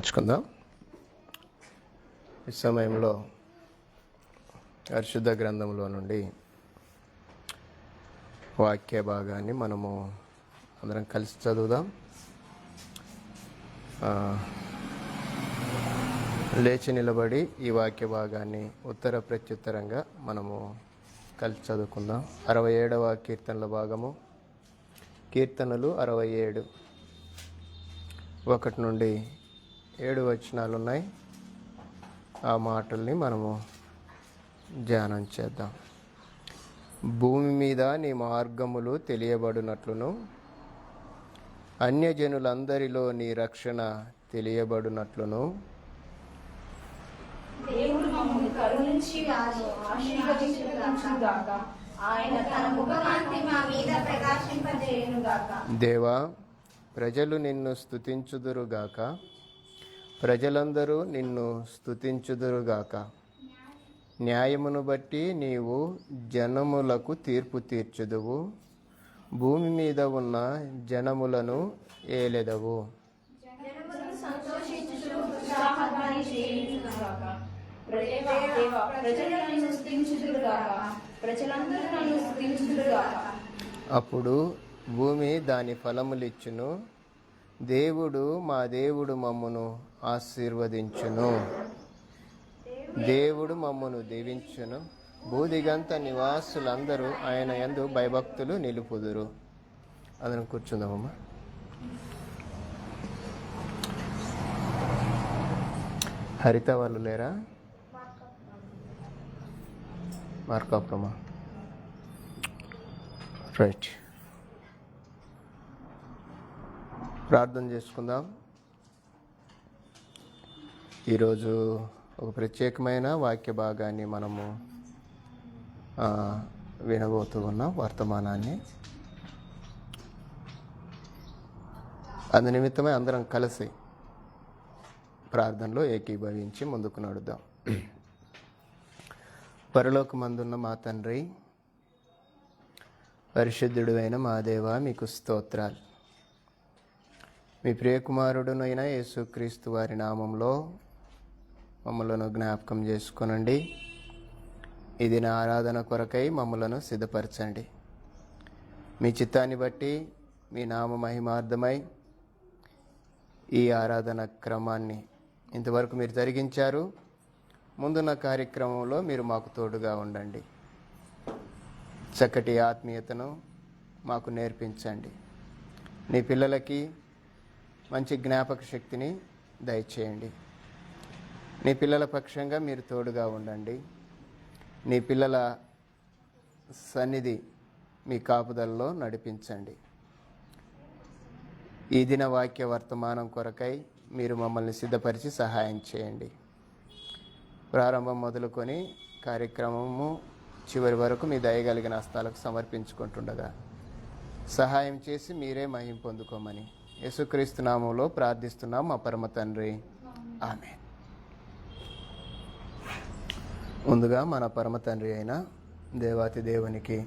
ప్రార్థించుకుందాం. ఈ సమయంలో పరిశుద్ధ గ్రంథంలో నుండి వాక్య భాగాన్ని మనము అందరం కలిసి చదువుదాం. లేచి నిలబడి ఈ వాక్య భాగాన్ని ఉత్తర ప్రత్యుత్తరంగా మనము కలిసి చదువుకుందాం. 67వ కీర్తనల భాగము, కీర్తనలు 67, 1 నుండి 7 వచనాలు ఉన్నాయి. ఆ మాటల్ని మనము ధ్యానం చేద్దాం. భూమి మీద నీ మార్గములు తెలియబడినట్లును, అన్యజనులందరిలో నీ రక్షణ తెలియబడినట్లును, దేవుడు మమ్మల్ని కరుణించి ఆశీర్వదించుగాక. ఆయన తన ముఖకాంతి మా మీద ప్రకాశింపజేయునుగాక. దేవా, ప్రజలు నిన్ను స్తుతించుదురుగాక, ప్రజలందరూ నిన్ను స్తుతించుదురుగాక. న్యాయమును బట్టి నీవు జనములకు తీర్పు తీర్చుదువు, భూమి మీద ఉన్న జనములను ఏలెదవు. జనములు సంతోషించుచు ఉత్సాహధ్వని చేయుచుగాక. ప్రజలు నన్ను స్తుతించుదురుగాక, ప్రజలందరూ నన్ను స్తుతించుదురుగాక. అప్పుడు భూమి దాని ఫలములిచ్చును, దేవుడు మా దేవుడు మమ్మును ఆశీర్వదించును. దేవుడు మమ్మును దీవించును, భూదిగంత నివాసులందరూ ఆయన యందు భయభక్తులు నిలుపుదురు. అందరం కూర్చుందామమ్మా. హరిత వాళ్ళు లేరా? మార్కాపురమా? రైట్. ప్రార్థన చేసుకుందాం. ఈరోజు ఒక ప్రత్యేకమైన వాక్య భాగాన్ని మనము వినబోతూ ఉన్నాం, వర్తమానాన్ని. అందు నిమిత్తమే అందరం కలిసి ప్రార్థనలో ఏకీభవించి ముందుకు నడుద్దాం. పరలోకమందున్న మా తండ్రి, పరిశుద్ధుడు అయిన మా దేవా, మీకు స్తోత్రాలు. మీ ప్రియకుమారుడునైన యేసుక్రీస్తు వారి నామంలో మమ్మలను జ్ఞాపకం చేసుకొనండి. ఇది నా ఆరాధన కొరకై మమ్మలను సిద్ధపరచండి. మీ చిత్తాన్ని బట్టి మీ నామ మహిమార్థమై ఈ ఆరాధన క్రమాన్ని ఇంతవరకు మీరు జరిగించారు. ముందున్న కార్యక్రమంలో మీరు మాకు తోడుగా ఉండండి. చక్కటి ఆత్మీయతను మాకు నేర్పించండి. నీ పిల్లలకి మంచి జ్ఞాపక శక్తిని దయచేయండి. నీ పిల్లల పక్షంగా మీరు తోడుగా ఉండండి. నీ పిల్లల సన్నిధి మీ కాపుదలలో నడిపించండి. ఈ దిన వాక్య వర్తమానం కొరకై మీరు మమ్మల్ని సిద్ధపరిచి సహాయం చేయండి. ప్రారంభం మొదలుకొని కార్యక్రమము చివరి వరకు మీ దయగలిగిన హస్తాలకు సమర్పించుకుంటుండగా సహాయం చేసి మీరే మహిమ పొందుకోమని యేసుక్రీస్తు నామంలో ప్రార్థిస్తున్నాం మా పరమ తండ్రి, ఆమేన్. ముందుగా మన పరమ తండ్రి అయిన దేవాతి దేవునికి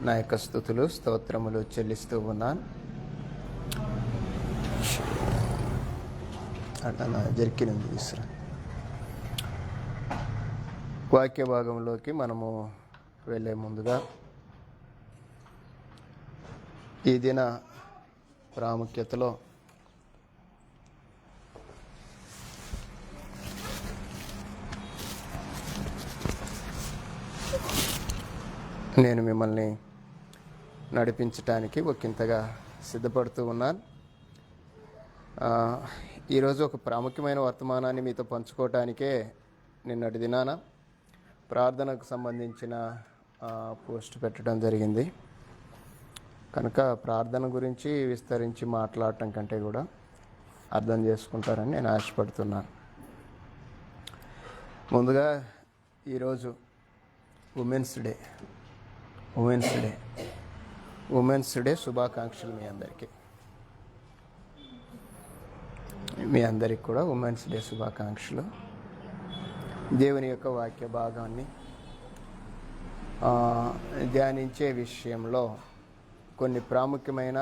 నా యొక్క స్తుతులు స్తోత్రములు చెల్లిస్తూ ఉన్నాను. అట్లా నా జరికినంది విశ్రా. వాక్య భాగంలోకి మనము వెళ్ళే ముందుగా ఈ దిన ప్రాముఖ్యతలో నేను మిమ్మల్ని నడిపించటానికి ఒకంతగా సిద్ధపడుతూ ఉన్నాను. ఈరోజు ఒక ప్రాముఖ్యమైన వర్తమానాన్ని మీతో పంచుకోవటానికే నిన్నటి దినాన ప్రార్థనకు సంబంధించిన పోస్ట్ పెట్టడం జరిగింది. కనుక ప్రార్థన గురించి విస్తరించి మాట్లాడటం కంటే కూడా అర్థం చేసుకుంటారని నేను ఆశపడుతున్నాను. ముందుగా ఈరోజు ఉమెన్స్ డే శుభాకాంక్షలు మీ అందరికీ కూడా ఉమెన్స్ డే శుభాకాంక్షలు. దేవుని యొక్క వాక్య భాగాన్ని ధ్యానించే విషయంలో కొన్ని ప్రాముఖ్యమైన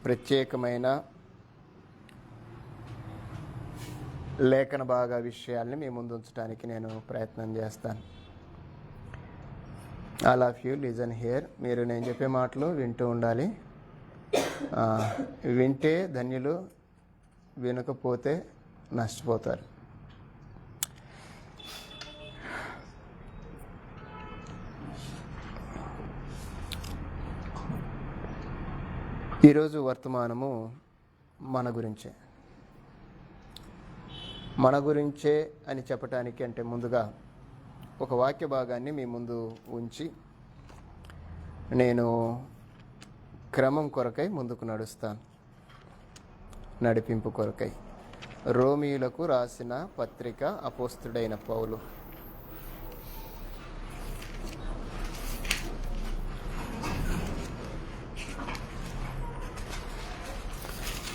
ప్రత్యేకమైన లేఖన భాగ విషయాల్ని మీ ముందు ఉంచడానికి నేను ప్రయత్నం చేస్తాను. All of you listen here. మీరు నేను చెప్పే మాటలు వింటూ ఉండాలి. వింటే ధన్యులు, వినకపోతే నష్టపోతారు. ఈరోజు వర్తమానము మన గురించే అని చెప్పటానికి అంటే ముందుగా ఒక వాక్య భాగాన్ని మీ ముందు ఉంచి నేను క్రమం కొరకై ముందుకు నడుస్తాను, నడిపింపు కొరకై. రోమీయులకు రాసిన పత్రిక అపోస్తుడైన పౌలు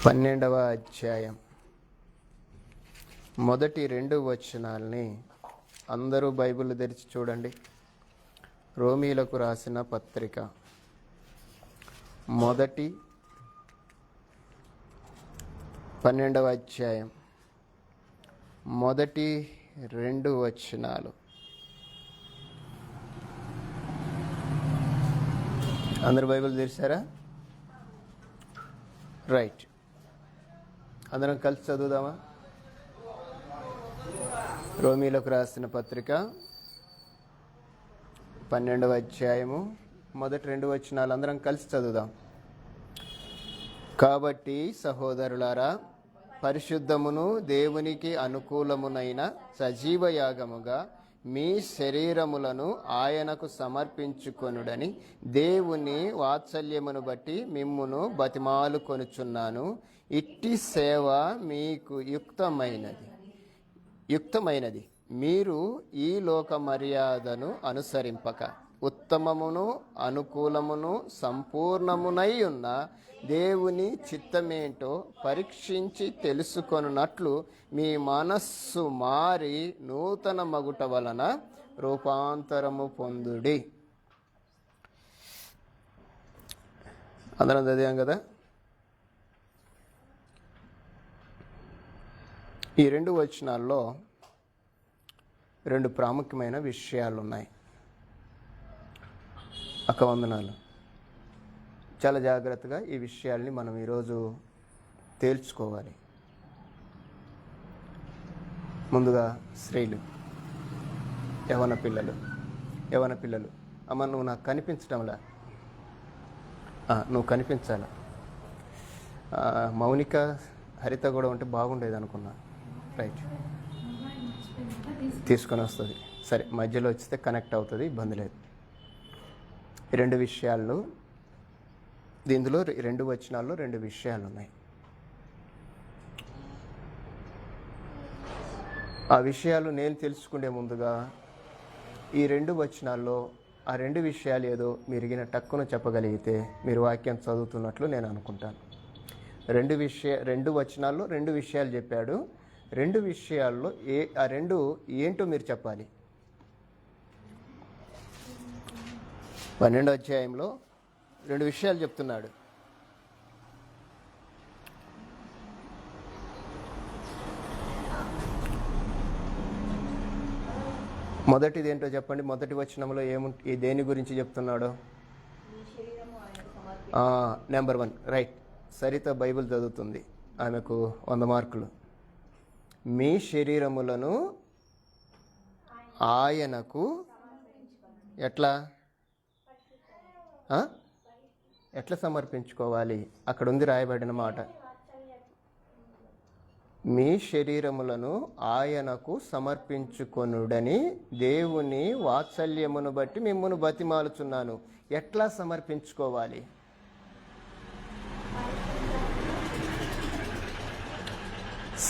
12వ అధ్యాయం మొదటి 2 వచనాల్ని అందరూ బైబిల్ తెరిచి చూడండి. రోమీయులకు రాసిన పత్రిక మొదటి 12వ అధ్యాయం మొదటి 2 వచనాలు. అందరూ బైబిల్ తెరిచారా? రైట్, అందరం కలిసి చదువుదామా? రోమీయులకు రాసిన పత్రిక 12వ అధ్యాయము మొదటి 2 వచనాలు అందరం కలిసి చదువుదాం. కాబట్టి సహోదరులారా, పరిశుద్ధమును దేవునికి అనుకూలమునైన సజీవ యాగముగా మీ శరీరములను ఆయనకు సమర్పించుకొనుడని దేవుని వాత్సల్యమును బట్టి మిమ్మును బతిమాలు కొనుచున్నాను. ఇట్టి సేవ మీకు యుక్తమైనది. మీరు ఈ లోక మర్యాదను అనుసరింపక ఉత్తమమును అనుకూలమును సంపూర్ణమునై ఉన్న దేవుని చిత్తమేంటో పరీక్షించి తెలుసుకొనున్నట్లు మీ మనస్సు మారి నూతన మగుట వలన రూపాంతరము పొందుడి. అందరం చదివాం కదా? ఈ 2 వచనాల్లో 2 ప్రాముఖ్యమైన విషయాలు ఉన్నాయి. వందనాలు. చాలా జాగ్రత్తగా ఈ విషయాల్ని మనం ఈరోజు తేల్చుకోవాలి. ముందుగా స్త్రీలు, యవన పిల్లలు, అమ్మ నువ్వు నాకు కనిపించడంలా, నువ్వు కనిపించాలా. మౌనిక, హరిత కూడా ఉంటే బాగుండేది అనుకున్నా. రైట్, తీసుకొని వస్తుంది. సరే, మధ్యలో వచ్చితే కనెక్ట్ అవుతుంది, ఇబ్బంది లేదు. 2 విషయాలు దీనిలో 2 వచనాల్లో 2 విషయాలు ఉన్నాయి. ఆ విషయాలు నేను తెలుసుకునే ముందుగా ఈ 2 వచనాల్లో ఆ 2 విషయాలు ఏదో మీరిగిన టక్కున చెప్పగలిగితే మీరు వాక్యం చదువుతున్నట్లు నేను అనుకుంటాను. 2 వచనాల్లో 2 విషయాలు చెప్పాడు. 2 విషయాల్లో ఆ 2 ఏంటో మీరు చెప్పాలి. 12వ అధ్యాయంలో 2 విషయాలు చెప్తున్నాడు. మొదటిది ఏంటో చెప్పండి. మొదటి వచనంలో దేని గురించి చెప్తున్నాడో? నెంబర్ 1. రైట్, సరిత బైబిల్ చదువుతుంది, ఆమెకు 100 మార్కులు. మీ శరీరములను ఆయనకు ఎట్లా సమర్పించుకోవాలి? అక్కడ ఉంది రాయబడిన మాట, మీ శరీరములను ఆయనకు సమర్పించుకొనుడని దేవుని వాత్సల్యమును బట్టి మిమ్మును బతిమాలుచున్నాను. ఎట్లా సమర్పించుకోవాలి?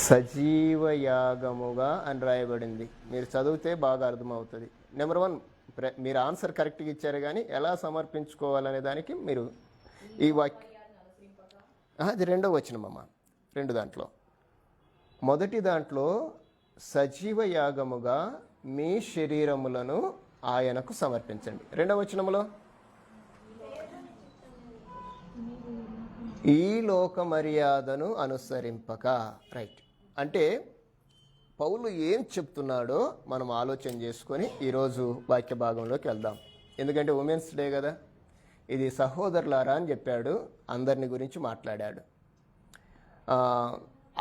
సజీవ యాగముగా అని రాయబడింది. మీరు చదివితే బాగా అర్థమవుతుంది. నెంబర్ 1, మీరు ఆన్సర్ కరెక్ట్గా ఇచ్చారు, కానీ ఎలా సమర్పించుకోవాలనే దానికి మీరు ఈ అది 2వ వచనమమ్మ. 2 దాంట్లో మొదటి దాంట్లో సజీవ యాగముగా మీ శరీరములను ఆయనకు సమర్పించండి. 2వ వచనములో ఈ లోక మర్యాదను అనుసరింపక. రైట్, అంటే పౌలు ఏం చెప్తున్నాడో మనం ఆలోచన చేసుకొని ఈరోజు వాక్య భాగంలోకి వెళ్దాం. ఎందుకంటే ఉమెన్స్ డే కదా, ఇది సహోదరులారా అని చెప్పాడు, అందరిని గురించి మాట్లాడాడు.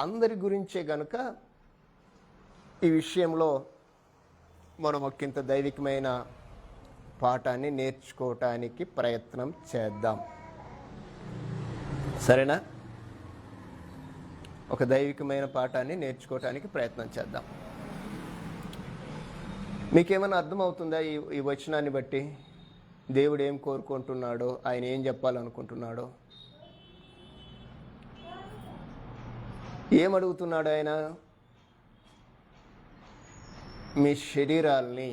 అందరి గురించే గనుక ఈ విషయంలో మనం ఒకంత దైవికమైన పాఠాన్ని నేర్చుకోవటానికి ప్రయత్నం చేద్దాం. సరేనా? ఒక దైవికమైన పాఠాన్ని నేర్చుకోవటానికి ప్రయత్నం చేద్దాం. మీకేమైనా అర్థమవుతుందా ఈ వచనాన్ని బట్టి? దేవుడు ఏం కోరుకుంటున్నాడో, ఆయన ఏం చెప్పాలనుకుంటున్నాడో, ఏమడుగుతున్నాడు ఆయన? మీ శరీరాల్ని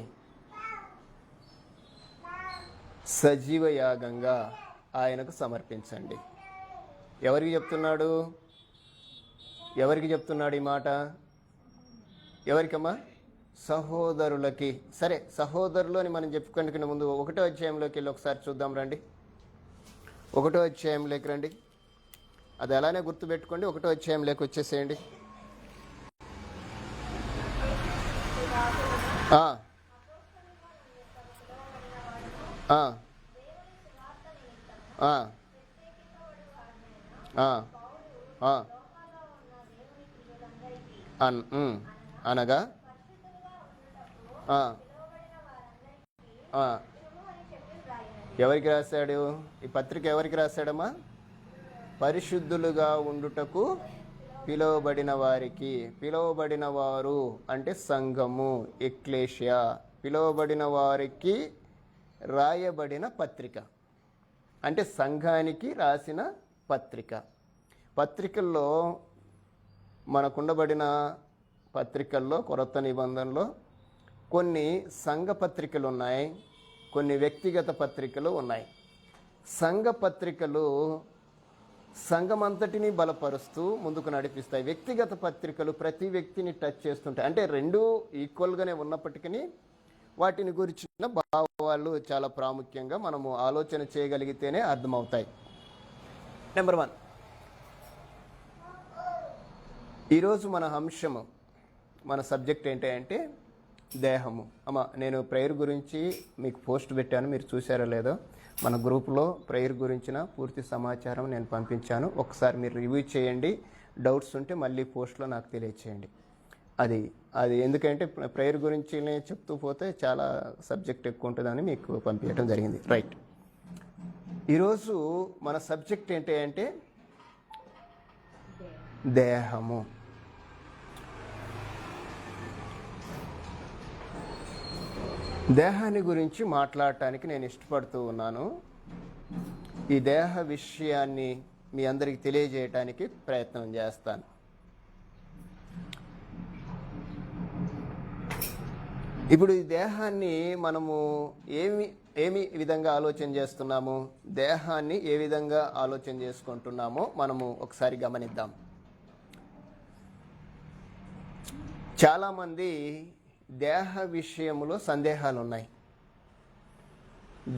సజీవ యాగంగా ఆయనకు సమర్పించండి. ఎవరికి చెప్తున్నాడు? ఎవరికి చెప్తున్నాడు ఈ మాట? ఎవరికమ్మా? సహోదరులకి. సరే, సహోదరులు అని మనం చెప్పుకునే ముందు 1వ అధ్యాయంలోకి వెళ్ళి ఒకసారి చూద్దాం రండి. 1వ అధ్యాయంలోకి రండి. అది అలానే గుర్తుపెట్టుకోండి. 1వ అధ్యాయంలోకి వచ్చేసేయండి. అనగా ఎవరికి రాశాడు ఈ పత్రిక? ఎవరికి రాశాడమ్మా? పరిశుద్ధులుగా ఉండుటకు పిలువబడిన వారికి. పిలువబడిన వారు అంటే సంఘము, ఎక్లేషియా. పిలువబడిన వారికి రాయబడిన పత్రిక అంటే సంఘానికి రాసిన పత్రిక. పత్రికల్లో మనకుండబడిన పత్రికల్లో కొత్త నిబంధనలో కొన్ని సంఘ పత్రికలు ఉన్నాయి, కొన్ని వ్యక్తిగత పత్రికలు ఉన్నాయి. సంఘ పత్రికలు సంఘమంతటిని బలపరుస్తూ ముందుకు నడిపిస్తాయి. వ్యక్తిగత పత్రికలు ప్రతి వ్యక్తిని టచ్ చేస్తుంటాయి. అంటే రెండూ ఈక్వల్గానే ఉన్నప్పటికీ వాటిని గురించిన భావాలు చాలా ప్రాముఖ్యంగా మనము ఆలోచన చేయగలిగితేనే అర్థమవుతాయి. నెంబర్ 1, ఈరోజు మన అంశము, మన సబ్జెక్ట్ ఏంటంటే దేహము. నేను ప్రేయర్ గురించి మీకు పోస్ట్ పెట్టాను, మీరు చూసారో లేదో. మన గ్రూప్లో ప్రేయర్ గురించిన పూర్తి సమాచారం నేను పంపించాను. ఒకసారి మీరు రివ్యూ చేయండి. డౌట్స్ ఉంటే మళ్ళీ పోస్ట్లో నాకు తెలియచేయండి. అది ఎందుకంటే ప్రేయర్ గురించి చెప్తూ పోతే చాలా సబ్జెక్ట్ ఎక్కువ ఉంటుందని మీకు పంపించడం జరిగింది. రైట్, ఈరోజు మన సబ్జెక్ట్ ఏంటంటే దేహము. దేహాన్ని గురించి మాట్లాడటానికి నేను ఇష్టపడుతూ ఉన్నాను. ఈ దేహ విషయాన్ని మీ అందరికీ తెలియజేయటానికి ప్రయత్నం చేస్తాను. ఇప్పుడు ఈ దేహాన్ని మనము ఏమి విధంగా ఆలోచన చేస్తున్నాము, దేహాన్ని ఏ విధంగా ఆలోచన చేసుకుంటున్నామో మనము ఒకసారి గమనిద్దాం. చాలామంది దేహ విషయంలో సందేహాలు ఉన్నాయి.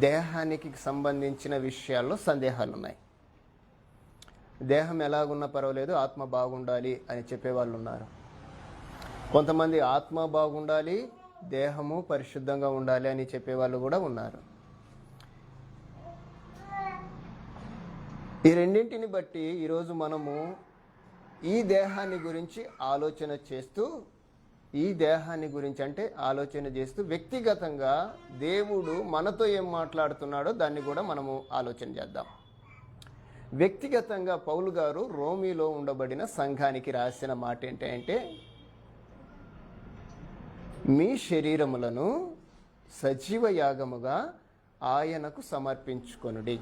దేహానికి సంబంధించిన విషయాల్లో సందేహాలు ఉన్నాయి. దేహం ఎలాగున్నా పర్వాలేదు, ఆత్మ బాగుండాలి అని చెప్పేవాళ్ళు ఉన్నారు. కొంతమంది ఆత్మ బాగుండాలి, దేహము పరిశుద్ధంగా ఉండాలి అని చెప్పేవాళ్ళు కూడా ఉన్నారు. ఈ రెండింటిని బట్టి ఈరోజు మనము ఈ దేహాన్ని గురించి ఆలోచన చేస్తూ, ఈ దేహాన్ని గురించి అంటే ఆలోచన చేస్తూ వ్యక్తిగతంగా దేవుడు మనతో ఏం మాట్లాడుతున్నాడో దాన్ని కూడా మనము ఆలోచన చేద్దాం. వ్యక్తిగతంగా పౌలు గారు రోమీలో ఉండబడిన సంఘానికి రాసిన మాట ఏంటంటే, మీ శరీరములను సజీవ యాగముగా ఆయనకు సమర్పించుకొనుడి.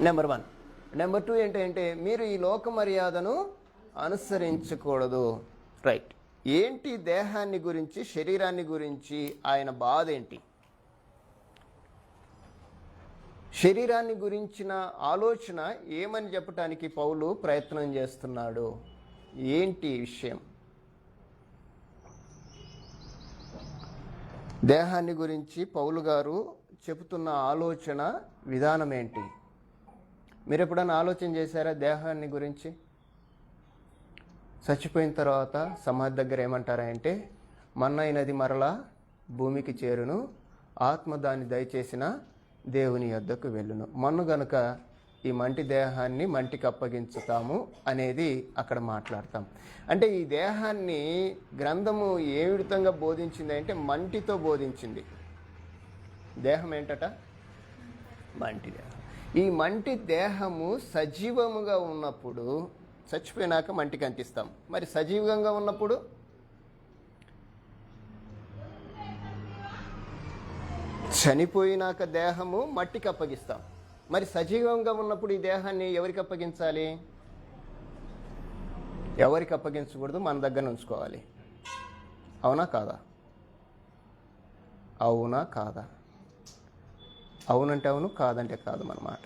నెంబర్ 1. నెంబర్ 2 ఏంటంటే, మీరు ఈ లోక మర్యాదను అనుసరించకూడదు. రైట్, ఏంటి దేహాన్ని గురించి, శరీరాన్ని గురించి ఆయన బాధ ఏంటి? శరీరాన్ని గురించిన ఆలోచన ఏమని చెప్పటానికి పౌలు ప్రయత్నం చేస్తున్నాడు? ఏంటి విషయం? దేహాన్ని గురించి పౌలు గారు చెబుతున్న ఆలోచన విధానం ఏంటి? మీరు ఎప్పుడైనా ఆలోచన చేశారా దేహాన్ని గురించి? చచ్చిపోయిన తర్వాత సమాధి దగ్గర ఏమంటారంటే మన్నైనది మరలా భూమికి చేరును, ఆత్మ దాన్ని దయచేసిన దేవుని యొద్దకు వెళ్ళును. మన్ను గనుక ఈ మంటి దేహాన్ని మంటికి అప్పగించుతాము అనేది అక్కడ మాట్లాడతాం. అంటే ఈ దేహాన్ని గ్రంథము ఏ విధంగా బోధించింది అంటే మంటితో బోధించింది. దేహం ఏంటట? మంటి దేహం. ఈ మంటి దేహము సజీవముగా ఉన్నప్పుడు, చచ్చిపోయినాక మంటికి అంటిస్తాం. మరి సజీవంగా ఉన్నప్పుడు చనిపోయినాక దేహము మట్టికి అప్పగిస్తాం. మరి సజీవంగా ఉన్నప్పుడు ఈ దేహాన్ని ఎవరికి అప్పగించాలి? ఎవరికి అప్పగించకూడదు, మన దగ్గర ఉంచుకోవాలి. అవునా కాదా? అవునా కాదా? అవునంటే అవును, కాదంటే కాదు అన్నమాట.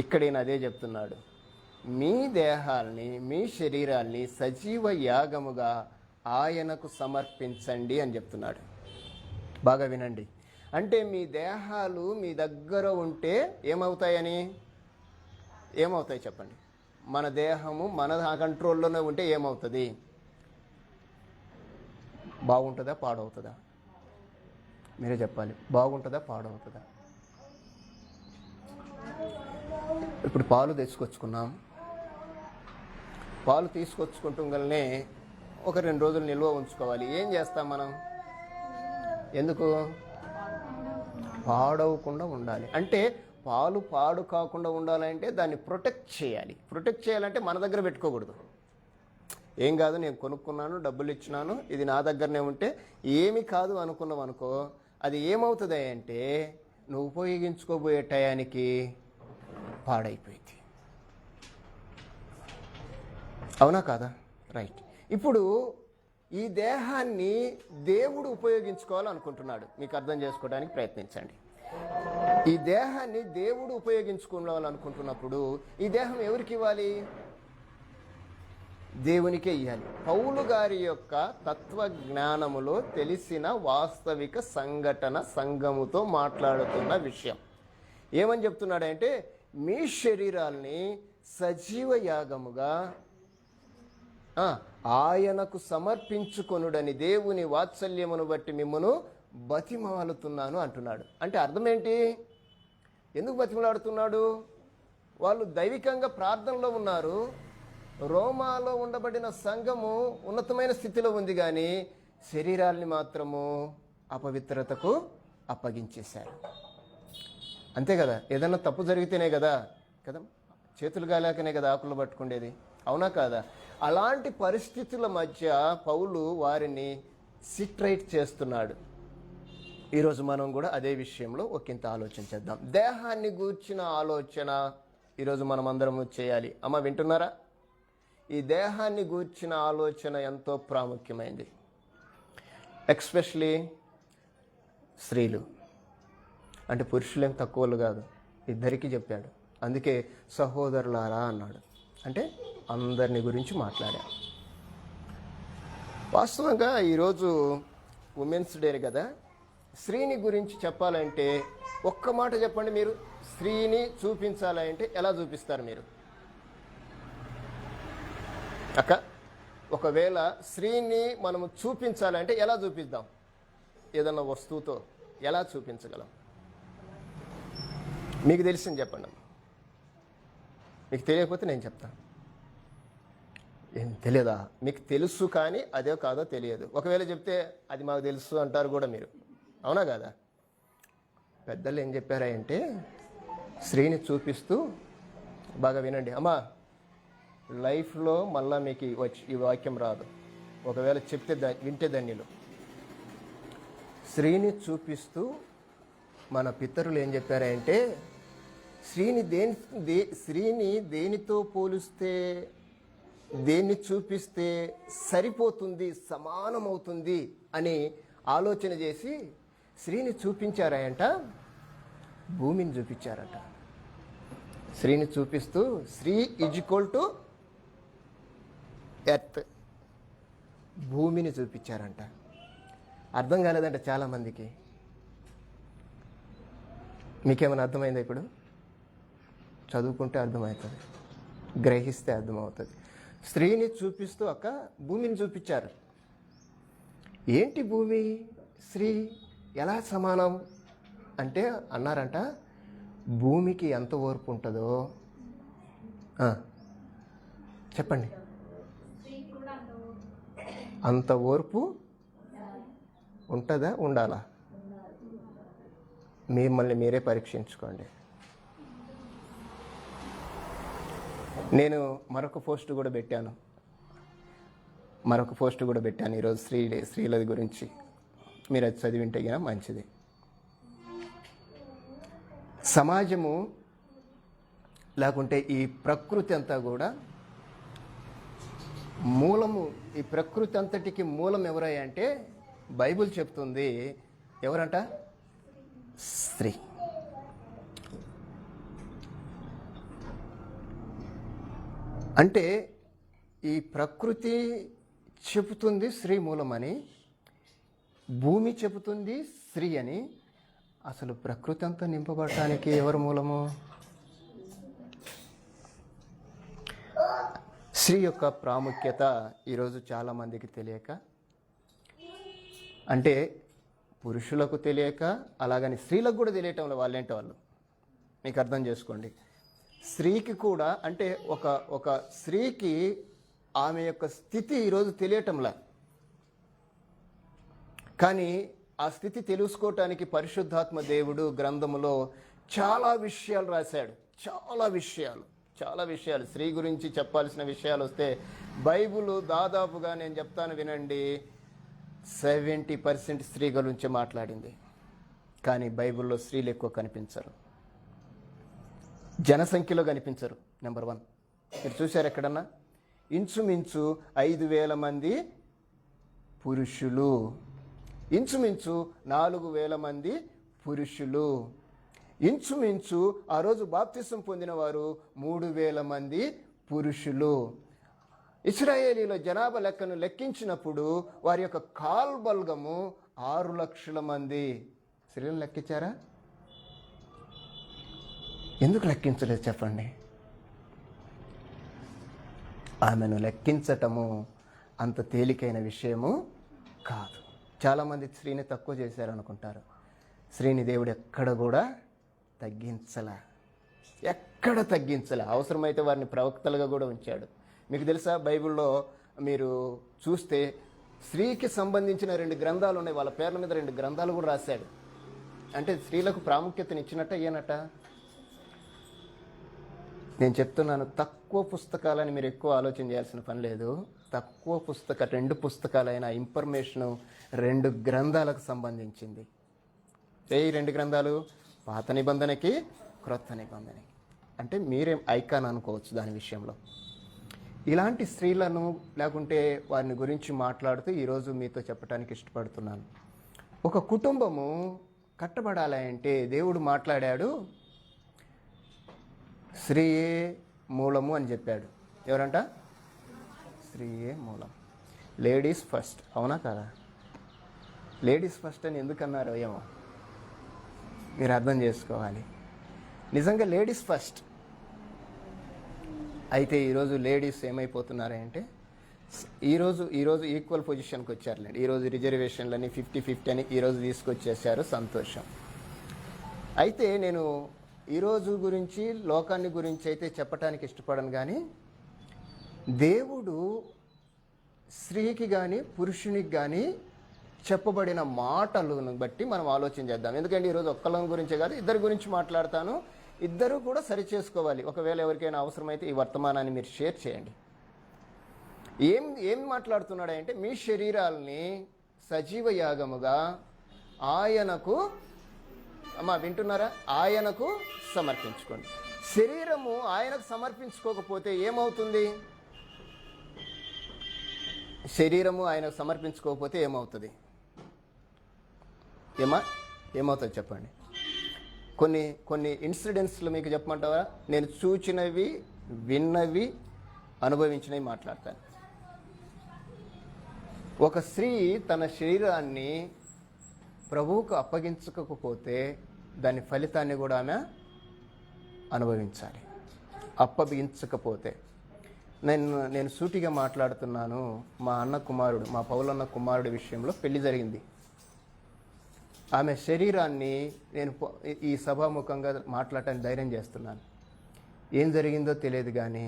ఇక్కడ ఈయన అదే చెప్తున్నాడు. మీ దేహాల్ని, మీ శరీరాల్ని సజీవ యాగముగా ఆయనకు సమర్పించండి అని చెప్తున్నాడు. బాగా వినండి. అంటే మీ దేహాలు మీ దగ్గర ఉంటే ఏమవుతాయని? ఏమవుతాయి చెప్పండి? మన దేహము మన కంట్రోల్లోనే ఉంటే ఏమవుతుంది? బాగుంటుందా పాడవుతుందా? మీరే చెప్పాలి. బాగుంటుందా పాడవుతుందా? ఇప్పుడు పాలు తెచ్చుకొచ్చుకున్నాం. పాలు తీసుకొచ్చుకుంటుంగలనే ఒక 2 రోజులు నిల్వ ఉంచుకోవాలి. ఏం చేస్తాం మనం? ఎందుకు? పాడవకుండా ఉండాలి. అంటే పాలు పాడు కాకుండా ఉండాలంటే దాన్ని ప్రొటెక్ట్ చేయాలి. ప్రొటెక్ట్ చేయాలంటే మన దగ్గర పెట్టుకోకూడదు. ఏం కాదు, నేను కొనుక్కున్నాను, డబ్బులు ఇచ్చినాను, ఇది నా దగ్గరనే ఉంటే ఏమి కాదు అనుకున్నాం అనుకో, అది ఏమవుతుంది అంటే నువ్వు ఉపయోగించుకోబోయే టయానికి పాడైపోయింది. అవునా కాదా? రైట్. ఇప్పుడు ఈ దేహాన్ని దేవుడు ఉపయోగించుకోవాలనుకుంటున్నాడు. మీకు అర్థం చేసుకోవడానికి ప్రయత్నించండి. ఈ దేహాన్ని దేవుడు ఉపయోగించుకోవాలనుకుంటున్నప్పుడు ఈ దేహం ఎవరికి ఇవ్వాలి? దేవునికే ఇవ్వాలి. పౌలు గారి యొక్క తత్వజ్ఞానములో తెలిసిన వాస్తవిక సంఘటన సంఘముతో మాట్లాడుతున్న విషయం. ఏమని చెప్తున్నాడంటే మీ శరీరాల్ని సజీవ యాగముగా ఆయనకు సమర్పించుకొనుడని దేవుని వాత్సల్యమును బట్టి మిమ్మును బతిమాలుతున్నాను అంటున్నాడు. అంటే అర్థం ఏంటి? ఎందుకు బతిమలాడుతున్నాడు? వాళ్ళు దైవికంగా ప్రార్థనలో ఉన్నారు. రోమాలో ఉండబడిన సంఘము ఉన్నతమైన స్థితిలో ఉంది, కానీ శరీరాల్ని మాత్రము అపవిత్రతకు అప్పగించేశారు. అంతే కదా? ఏదన్నా తప్పు జరిగితేనే కదా చేతులు గాలేకనే కదా ఆకులు పట్టుకుండేది. అవునా కాదా? అలాంటి పరిస్థితుల మధ్య పౌలు వారిని సిట్రైట్ చేస్తున్నాడు. ఈరోజు మనం కూడా అదే విషయంలో ఒకంత ఆలోచన చేద్దాం. దేహాన్ని గూర్చిన ఆలోచన ఈరోజు మనం అందరం చేయాలి. అమ్మ వింటున్నారా? ఈ దేహాన్ని గూర్చిన ఆలోచన ఎంతో ప్రాముఖ్యమైనది. ఎక్స్పెషలీ స్త్రీలు, అంటే పురుషులేం తక్కువలు కాదు, ఇద్దరికీ చెప్పాడు. అందుకే సహోదరులారా అన్నాడు. అంటే అందరిని గురించి మాట్లాడాడు. వాస్తవంగా ఈరోజు ఉమెన్స్ డే కదా. స్త్రీని గురించి చెప్పాలంటే ఒక్క మాట చెప్పండి. మీరు స్త్రీని చూపించాలంటే ఎలా చూపిస్తారు మీరు? అక్క, ఒకవేళ స్త్రీని మనము చూపించాలంటే ఎలా చూపిద్దాం? ఏదన్నా వస్తువుతో ఎలా చూపించగలం? మీకు తెలిసింది చెప్పండి. మీకు తెలియకపోతే నేను చెప్తాను. ఏం తెలియదా? మీకు తెలుసు కానీ అదే కాదో తెలియదు. ఒకవేళ చెప్తే అది మాకు తెలుసు అంటారు కూడా మీరు. అవునా కాదా? పెద్దలు ఏం చెప్పారంటే స్త్రీని చూపిస్తూ, బాగా వినండి అమ్మా, లైఫ్లో మళ్ళా మీకు ఈ వాక్యం రాదు. ఒకవేళ చెప్తే వింటే ధన్యులు. స్త్రీని చూపిస్తూ మన పితరులు ఏం చెప్పారంటే స్త్రీని దేనితో పోలిస్తే, దేన్ని చూపిస్తే సరిపోతుంది, సమానమవుతుంది అని ఆలోచన చేసి స్త్రీని చూపించారంట, భూమిని చూపించారట. స్త్రీని చూపిస్తూ స్త్రీ ఈక్వల్ టు ఎర్త్, భూమిని చూపించారంట. అర్థం కాలేదంట చాలామందికి. మీకేమైనా అర్థమైందా? ఇప్పుడు చదువుకుంటే అర్థమవుతుంది, గ్రహిస్తే అర్థమవుతుంది. స్త్రీని చూపిస్తూ అక్క భూమిని చూపించారు. ఏంటి భూమి స్త్రీ ఎలా సమానం అంటే అన్నారంట, భూమికి ఎంత ఓర్పు ఉంటుందో చెప్పండి, అంత ఓర్పు ఉంటుందా ఉండాలా? మిమ్మల్ని మీరే పరీక్షించుకోండి. నేను మరొక పోస్ట్ కూడా పెట్టాను ఈరోజు స్త్రీల గురించి. మీరు అది చదివింటే గిన మంచిది. సమాజము లేకుంటే ఈ ప్రకృతి అంతా కూడా మూలము, ఈ ప్రకృతి అంతటికి మూలం ఎవరయ్యా అంటే బైబిల్ చెప్తుంది. ఎవరంట? స్త్రీ. అంటే ఈ ప్రకృతి చెబుతుంది స్త్రీ మూలమని, భూమి చెబుతుంది స్త్రీ అని. అసలు ప్రకృతి అంతా నింపబడటానికి ఎవరు మూలము? స్త్రీ యొక్క ప్రాముఖ్యత ఈరోజు చాలామందికి తెలియక, అంటే పురుషులకు తెలియక, అలాగని స్త్రీలకు కూడా తెలియటం వాళ్ళేంటి వాళ్ళు మీకు అర్థం చేసుకోండి. స్త్రీకి కూడా అంటే ఒక స్త్రీకి ఆమె యొక్క స్థితి ఈరోజు తెలియటంలా, కానీ ఆ స్థితి తెలుసుకోవటానికి పరిశుద్ధాత్మ దేవుడు గ్రంథములో చాలా విషయాలు రాశాడు. చాలా విషయాలు స్త్రీ గురించి చెప్పాల్సిన విషయాలు వస్తే బైబిల్ దాదాపుగా నేను చెప్తాను వినండి, 70% స్త్రీ గురించి మాట్లాడింది. కానీ బైబిల్లో స్త్రీలు ఎక్కువ కనిపించరు, జనసంఖ్యలో కనిపించరు. నెంబర్ 1 మీరు చూశారు ఎక్కడన్నా? ఇంచుమించు 5,000 మంది పురుషులు, ఇంచుమించు 4,000 మంది పురుషులు, ఇంచుమించు ఆ రోజు బాప్తిసం పొందిన వారు 3,000 మంది పురుషులు. ఇశ్రాయేలీల జనాభా లెక్కను లెక్కించినప్పుడు వారి యొక్క కాల్బల్గము 6 లక్షల మంది. స్త్రీలను లెక్కించారా? ఎందుకు లెక్కించలేదు చెప్పండి? ఆమెను లెక్కించటము అంత తేలికైన విషయము కాదు. చాలామంది స్త్రీని తక్కువ చేశారనుకుంటారు. స్త్రీని దేవుడు ఎక్కడ కూడా తగ్గించలే. అవసరమైతే వారిని ప్రవక్తలుగా కూడా ఉంచాడు. మీకు తెలుసా, బైబిల్లో మీరు చూస్తే స్త్రీకి సంబంధించిన 2 గ్రంథాలు ఉన్నాయి. వాళ్ళ పేర్ల మీద 2 గ్రంథాలు కూడా రాశాడు. అంటే స్త్రీలకు ప్రాముఖ్యతను ఇచ్చినట్ట అయ్యానట. నేను చెప్తున్నాను, తక్కువ పుస్తకాలని మీరు ఎక్కువ ఆలోచన చేయాల్సిన పని లేదు. తక్కువ 2 పుస్తకాలైన ఇన్ఫర్మేషను 2 గ్రంథాలకు సంబంధించింది. ఏ 2 గ్రంథాలు? పాత నిబంధనకి, క్రొత్త నిబంధనకి. అంటే మీరేం ఐకాన్ అనుకోవచ్చు దాని విషయంలో. ఇలాంటి స్త్రీలను లేకుంటే వారిని గురించి మాట్లాడుతూ ఈరోజు మీతో చెప్పడానికి ఇష్టపడుతున్నాను. ఒక కుటుంబము కట్టబడాలి అంటే దేవుడు మాట్లాడాడు, స్త్రీయే మూలము అని చెప్పాడు. ఎవరంట? స్త్రీయే మూలం. లేడీస్ ఫస్ట్, అవునా కదా? లేడీస్ ఫస్ట్ అని ఎందుకన్నారో ఏమో మీరు అర్థం చేసుకోవాలి. నిజంగా లేడీస్ ఫస్ట్ అయితే ఈరోజు లేడీస్ ఏమైపోతున్నారంటే ఈరోజు ఈక్వల్ పొజిషన్కి వచ్చారులేండి. ఈరోజు రిజర్వేషన్లని 50-50 అని ఈరోజు తీసుకొచ్చేసారు. సంతోషం. అయితే నేను ఈరోజు గురించి, లోకాన్ని గురించి అయితే చెప్పడానికి ఇష్టపడను, కానీ దేవుడు స్త్రీకి కానీ పురుషునికి కానీ చెప్పబడిన మాటలను బట్టి మనం ఆలోచన చేద్దాం. ఎందుకంటే ఈరోజు ఒక్కళ్ళ గురించే కాదు, ఇద్దరి గురించి మాట్లాడతాను. ఇద్దరు కూడా సరి చేసుకోవాలి. ఒకవేళ ఎవరికైనా అవసరమైతే ఈ వర్తమానాన్ని మీరు షేర్ చేయండి. ఏం మాట్లాడుతున్నాడంటే, మీ శరీరాల్ని సజీవ యాగముగా ఆయనకు, వింటున్నారా? ఆయనకు సమర్పించుకోండి. శరీరము ఆయనకు సమర్పించుకోకపోతే ఏమవుతుంది? శరీరము ఆయనకు సమర్పించుకోకపోతే ఏమవుతుంది? ఏమవుతుంది చెప్పండి? కొన్ని ఇన్సిడెంట్స్లు మీకు చెప్పమంటావా? నేను చూచినవి, విన్నవి, అనుభవించినవి మాట్లాడతాను. ఒక స్త్రీ తన శరీరాన్ని ప్రభువుకు అప్పగించకపోతే దాని ఫలితాన్ని కూడా ఆమె అనుభవించాలి. అప్పగించకపోతే నేను సూటిగా మాట్లాడుతున్నాను. మా అన్న కుమారుడు, మా పౌలన్న కుమారుడి విషయంలో పెళ్లి జరిగింది. ఆమె శరీరాన్ని నేను ఈ సభాముఖంగా మాట్లాడటానికి ధైర్యం చేస్తున్నాను. ఏం జరిగిందో తెలియదు కానీ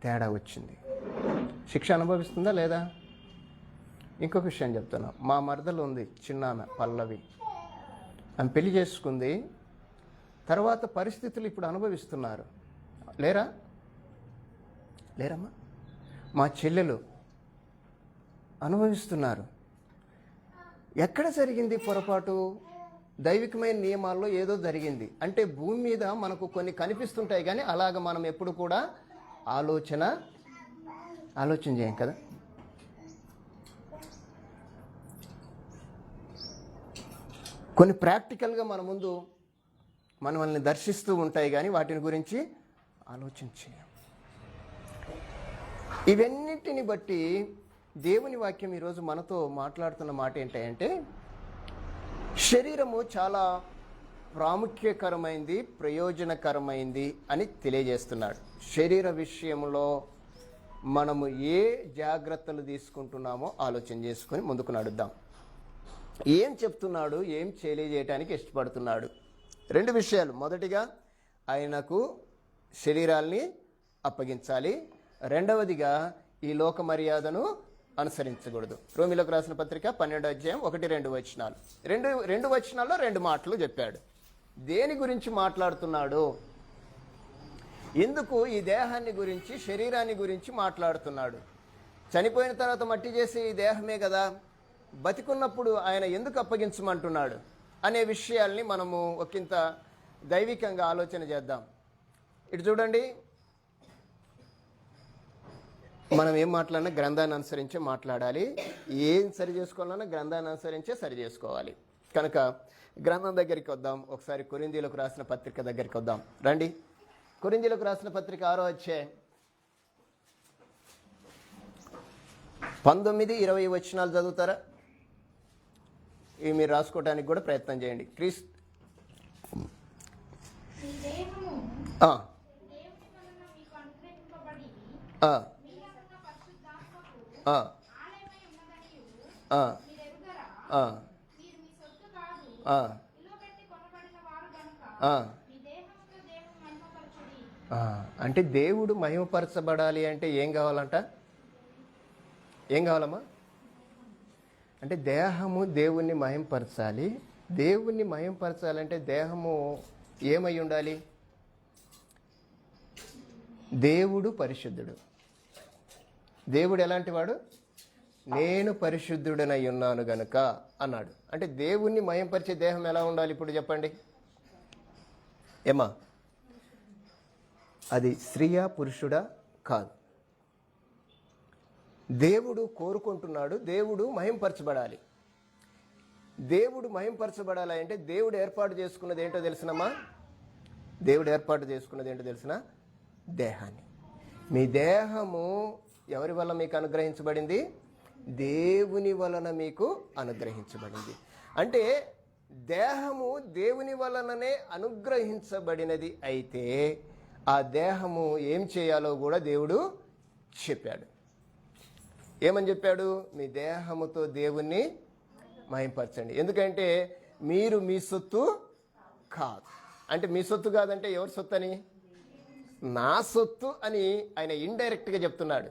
తేడా వచ్చింది. శిక్ష అనుభవిస్తుందా లేదా? ఇంకొక విషయం చెప్తున్నా. మా మరదలు ఉంది, చిన్న ఆమె పల్లవి. ఆమె పెళ్లి చేసుకుంది. తర్వాత పరిస్థితులు ఇప్పుడు అనుభవిస్తున్నారు. లేరమ్మా? మా చెల్లెలు అనుభవిస్తున్నారు. ఎక్కడ జరిగింది పొరపాటు? దైవికమైన నియమాల్లో ఏదో జరిగింది. అంటే భూమి మీద మనకు కొన్ని కనిపిస్తుంటాయి కానీ అలాగ మనం ఎప్పుడు కూడా ఆలోచన చేయం కదా. కొన్ని ప్రాక్టికల్గా మన ముందు మనల్ని దర్శిస్తూ ఉంటాయి కానీ వాటిని గురించి ఆలోచన చేయం. ఇవన్నిటిని బట్టి దేవుని వాక్యం ఈరోజు మనతో మాట్లాడుతున్న మాట ఏంటంటే, శరీరము చాలా ప్రాముఖ్యకరమైంది, ప్రయోజనకరమైంది అని తెలియజేస్తున్నాడు. శరీర విషయంలో మనము ఏ జాగ్రత్తలు తీసుకుంటున్నామో ఆలోచన చేసుకొని ముందుకు నడుద్దాం. ఏం చెప్తున్నాడు, ఏం తెలియజేయటానికి ఇష్టపడుతున్నాడు? 2 విషయాలు. మొదటిగా ఆయనకు శరీరాల్ని అప్పగించాలి. రెండవదిగా ఈ లోక మర్యాదను అనుసరించకూడదు. రోమిలకు రాసిన పత్రిక 12వ అధ్యాయం 1-2 వచనాలు. రెండు వచనాల్లో 2 మాటలు చెప్పాడు. దేని గురించి మాట్లాడుతున్నాడు? ఎందుకు ఈ దేహాన్ని గురించి, శరీరాన్ని గురించి మాట్లాడుతున్నాడు? చనిపోయిన తర్వాత మట్టి చేసే ఈ దేహమే కదా, బతికున్నప్పుడు ఆయన ఎందుకు అప్పగించమంటున్నాడు అనే విషయాల్ని మనము ఒకంత దైవికంగా ఆలోచన చేద్దాం. ఇటు చూడండి, మనం ఏం మాట్లాడినా గ్రంథాన్ని అనుసరించే మాట్లాడాలి. ఏం సరి చేసుకోవాలన్నా గ్రంథాన్ని అనుసరించే సరి చేసుకోవాలి. కనుక గ్రంథం దగ్గరికి వద్దాం. ఒకసారి కొరింథీయులకు రాసిన పత్రిక దగ్గరికి వద్దాం. రండి. కొరింథీయులకు రాసిన పత్రిక 6వ అధ్యాయం 19-20 వచనాలు చదువుతారా? ఇవి మీరు రాసుకోవడానికి కూడా ప్రయత్నం చేయండి. అంటే దేవుడు మహిమపరచబడాలి అంటే ఏం కావాలంట? ఏం కావాలమ్మా? అంటే దేహము దేవుణ్ణి మహింపరచాలి. దేవుణ్ణి మహింపరచాలంటే దేహము ఏమై ఉండాలి? దేవుడు పరిశుద్ధుడు. దేవుడు ఎలాంటి వాడు? నేను పరిశుద్ధుడనై ఉన్నాను గనుక అన్నాడు. అంటే దేవుణ్ణి మహింపరిచే దేహం ఎలా ఉండాలి ఇప్పుడు చెప్పండి? ఏమా, అది స్త్రీయా పురుషుడా కాదు. దేవుడు కోరుకుంటున్నాడు, దేవుడు మహింపరచబడాలి. దేవుడు మహింపరచబడాలి అంటే దేవుడు ఏర్పాటు చేసుకున్నది ఏంటో తెలుసునమ్మా? దేవుడు ఏర్పాటు చేసుకున్నది ఏంటో తెలిసిన? దేహాన్ని. మీ దేహము ఎవరి వల్ల మీకు అనుగ్రహించబడింది? దేవుని వలన మీకు అనుగ్రహించబడింది. అంటే దేహము దేవుని వలననే అనుగ్రహించబడినది అయితే ఆ దేహము ఏం చేయాలో కూడా దేవుడు చెప్పాడు. ఏమని చెప్పాడు? మీ దేహముతో దేవుణ్ణి మహింపరచండి. ఎందుకంటే మీరు మీ సొత్తు కాదు. అంటే మీ సొత్తు కాదంటే ఎవరి సొత్తు అని? నా సొత్తు అని ఆయన ఇండైరెక్ట్గా చెప్తున్నాడు.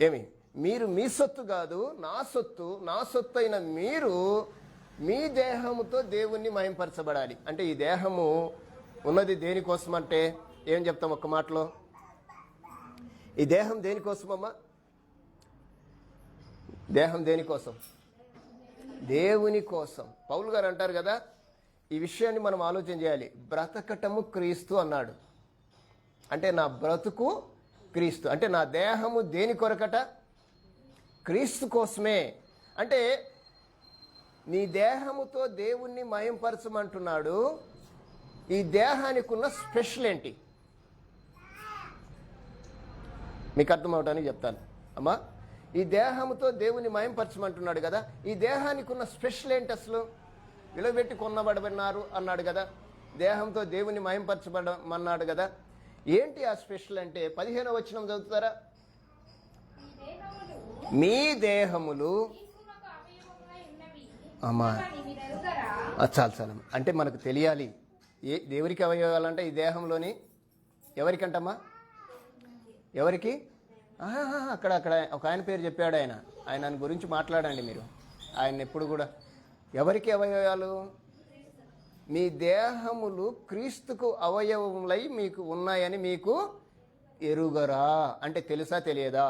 ఏమి? మీరు మీ సొత్తు కాదు, నా సొత్తు. నా సొత్తు అయిన మీరు మీ దేహముతో దేవుణ్ణి మహింపరచబడాలి. అంటే ఈ దేహము ఉన్నది దేనికోసం అంటే ఏం చెప్తాం ఒక్క మాటలో? ఈ దేహం దేనికోసమమ్మా? దేహం దేనికోసం? దేవుని కోసం. పౌలు గారు అంటారు కదా, ఈ విషయాన్ని మనం ఆలోచన చేయాలి. బ్రతకటము క్రీస్తు అన్నాడు. అంటే నా బ్రతుకు క్రీస్తు. అంటే నా దేహము దేని కొరకట? క్రీస్తు కోసమే. అంటే నీ దేహముతో దేవుణ్ణి మహింపరచమంటున్నాడు. ఈ దేహానికి ఉన్న స్పెషల్ ఏంటి మీకు అర్థమవటానికి చెప్తాను అమ్మా. ఈ దేహముతో దేవుని మహింపరచమంటున్నాడు కదా, ఈ దేహానికి ఉన్న స్పెషల్ ఏంటి? అసలు విలువబెట్టి కొనబడబడినారు అన్నాడు కదా, దేహంతో దేవుని మహింపరచబడమన్నాడు కదా. ఏంటి ఆ స్పెషల్ అంటే 15వ వచనం చదువుతారా? ఈ దేహములు మీ దేహములు క్రీస్తునకు అవయవములై ఉన్నవి అమ్మా అని మీరు ఎరుగరా? చాలు అంటే మనకు తెలియాలి. ఎవరికి అవయవాలంటే ఈ దేహంలోని ఎవరికంటమ్మా? ఎవరికి? అక్కడ ఒక ఆయన పేరు చెప్పాడు. ఆయన గురించి మాట్లాడండి మీరు. ఆయన ఎప్పుడు కూడా ఎవరికి అవయవాలు? మీ దేహములు క్రీస్తుకు అవయవములై మీకు ఉన్నాయని మీకు ఎరుగరా అంటే తెలుసా తెలియదా?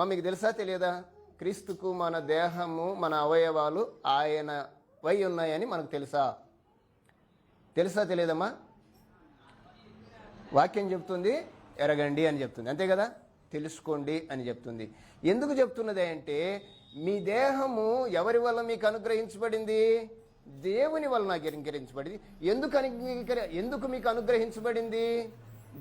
మీకు తెలుసా తెలియదా? క్రీస్తుకు మన దేహము మన అవయవాలు ఆయన వై ఉన్నాయని మనకు తెలుసా తెలియదమ్మా? వాక్యం చెప్తుంది ఎరగండి అని చెప్తుంది, అంతే కదా? తెలుసుకోండి అని చెప్తుంది. ఎందుకు చెప్తున్నది అంటే మీ దేహము ఎవరి వల్ల మీకు అనుగ్రహించబడింది? దేవుని వలన అనుగ్రహించబడింది. ఎందుకు మీకు అనుగ్రహించబడింది?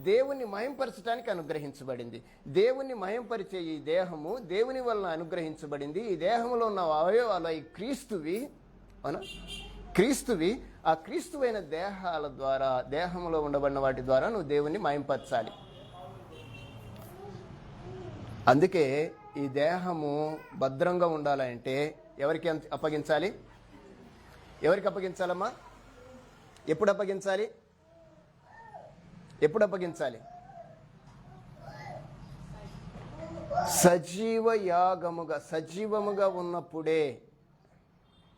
దేవుణ్ణి మహింపరచడానికి అనుగ్రహించబడింది. దేవుణ్ణి మహింపరిచే ఈ దేహము దేవుని వలన అనుగ్రహించబడింది. ఈ దేహంలో ఉన్న అవయవాలు ఈ క్రీస్తువి ఆ క్రీస్తువైన దేహాల ద్వారా, దేహంలో ఉండబడిన వాటి ద్వారా నువ్వు దేవుణ్ణి మహింపరచాలి. అందుకే ఈ దేహము భద్రంగా ఉండాలంటే ఎవరికి అప్పగించాలి? ఎవరికి అప్పగించాలమ్మా? ఎప్పుడు అప్పగించాలి? సజీవముగా ఉన్నప్పుడే.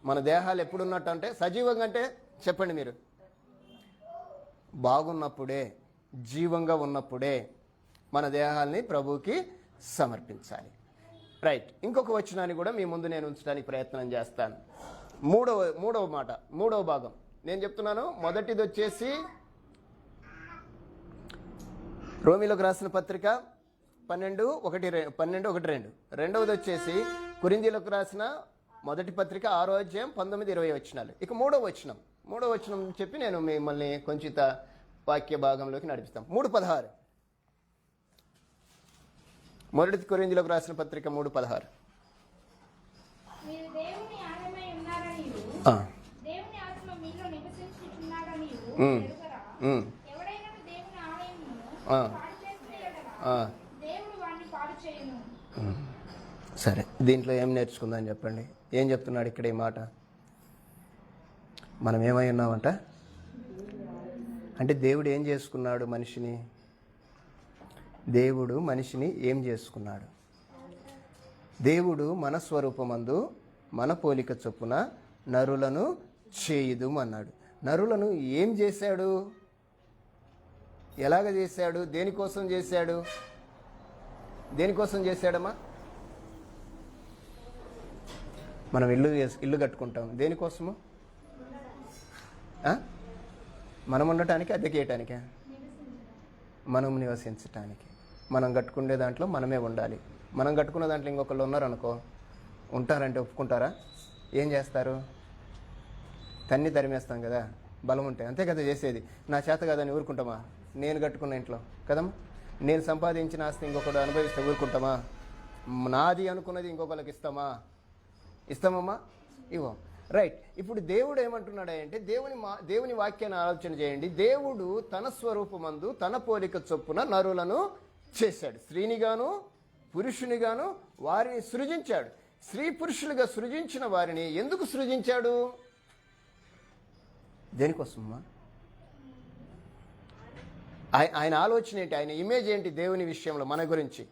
మన దేహాలు ఎప్పుడున్నట్టు అంటే సజీవంగా అంటే చెప్పండి మీరు. బాగున్నప్పుడే, జీవంగా ఉన్నప్పుడే మన దేహాల్ని ప్రభువుకి సమర్పించాలి. రైట్. ఇంకొక వచనాన్ని కూడా మీ ముందు నేను ఉంచడానికి ప్రయత్నం చేస్తాను. మూడవ భాగం నేను చెప్తున్నాను. మొదటిది వచ్చేసి రోమీలకు రాసిన పత్రిక 12:1-2. రెండవది వచ్చేసి కొరింథీయులకు రాసిన మొదటి పత్రిక 6వ అధ్యాయం 19-20 వచనాలు. ఇక మూడవ వచనం చెప్పి నేను మిమ్మల్ని కొంచెం వాక్య భాగంలోకి నడిపిస్తాం. 3:16 మొదటి కొరింథీయులకు రాసిన పత్రిక 3:16. మీరు దేవుని ఆలయమై ఉన్నారనియు దేవుని ఆత్మ మీలో నివసించుచున్నాడనియు ఎరుగరా? ఎవడైనా దేవుని ఆలయమును పాడు చేసిన యెడల దేవుడు వాణ్ణి పాడు చేయును. సరే, దీంట్లో ఏం నేర్చుకుందని చెప్పండి. ఏం చెప్తున్నాడు ఇక్కడ ఈ మాట? మనం ఏమై ఉన్నామంట అంటే దేవుడు ఏం చేసుకున్నాడు మనిషిని? దేవుడు మనిషిని ఏం చేసుకున్నాడు? దేవుడు మన స్వరూపమందు మన పోలిక చొప్పున నరులను చేయుదుము అన్నాడు. నరులను ఏం చేశాడు? ఎలాగ చేశాడు? దేనికోసం చేశాడమ్మా? మనం ఇల్లు కట్టుకుంటాం దేనికోసము? మనం ఉండటానికి, అద్దెకేయటానికే? మనం నివసించటానికి. మనం కట్టుకునే దాంట్లో మనమే ఉండాలి. మనం కట్టుకున్న దాంట్లో ఇంకొకళ్ళు ఉన్నారనుకో, ఉంటారంటే ఒప్పుకుంటారా? ఏం చేస్తారు? తరిమేస్తాం కదా, బలం ఉంటే. అంతే కదా చేసేది. నా చేత కదని ఊరుకుంటామా? నేను కట్టుకున్న ఇంట్లో కదమ్మా, నేను సంపాదించిన ఆస్తి ఇంకొకటి అనుభవిస్తే ఊరుకుంటామా? నాది అనుకున్నది ఇంకొకరికి ఇస్తామమ్మా? ఇవ్వం. రైట్. ఇప్పుడు దేవుడు ఏమంటున్నాడంటే దేవుని వాక్యాన్ని ఆలోచన చేయండి. దేవుడు తన స్వరూపమందు తన పోలిక చొప్పున నరులను చేశాడు. స్త్రీనిగాను పురుషునిగాను వారిని సృజించాడు. స్త్రీ పురుషులుగా సృజించిన వారిని ఎందుకు సృజించాడు? దేనికోసమ్మా? ఆయన ఆలోచన ఏంటి? ఆయన ఇమేజ్ ఏంటి దేవుని విషయంలో మన గురించి?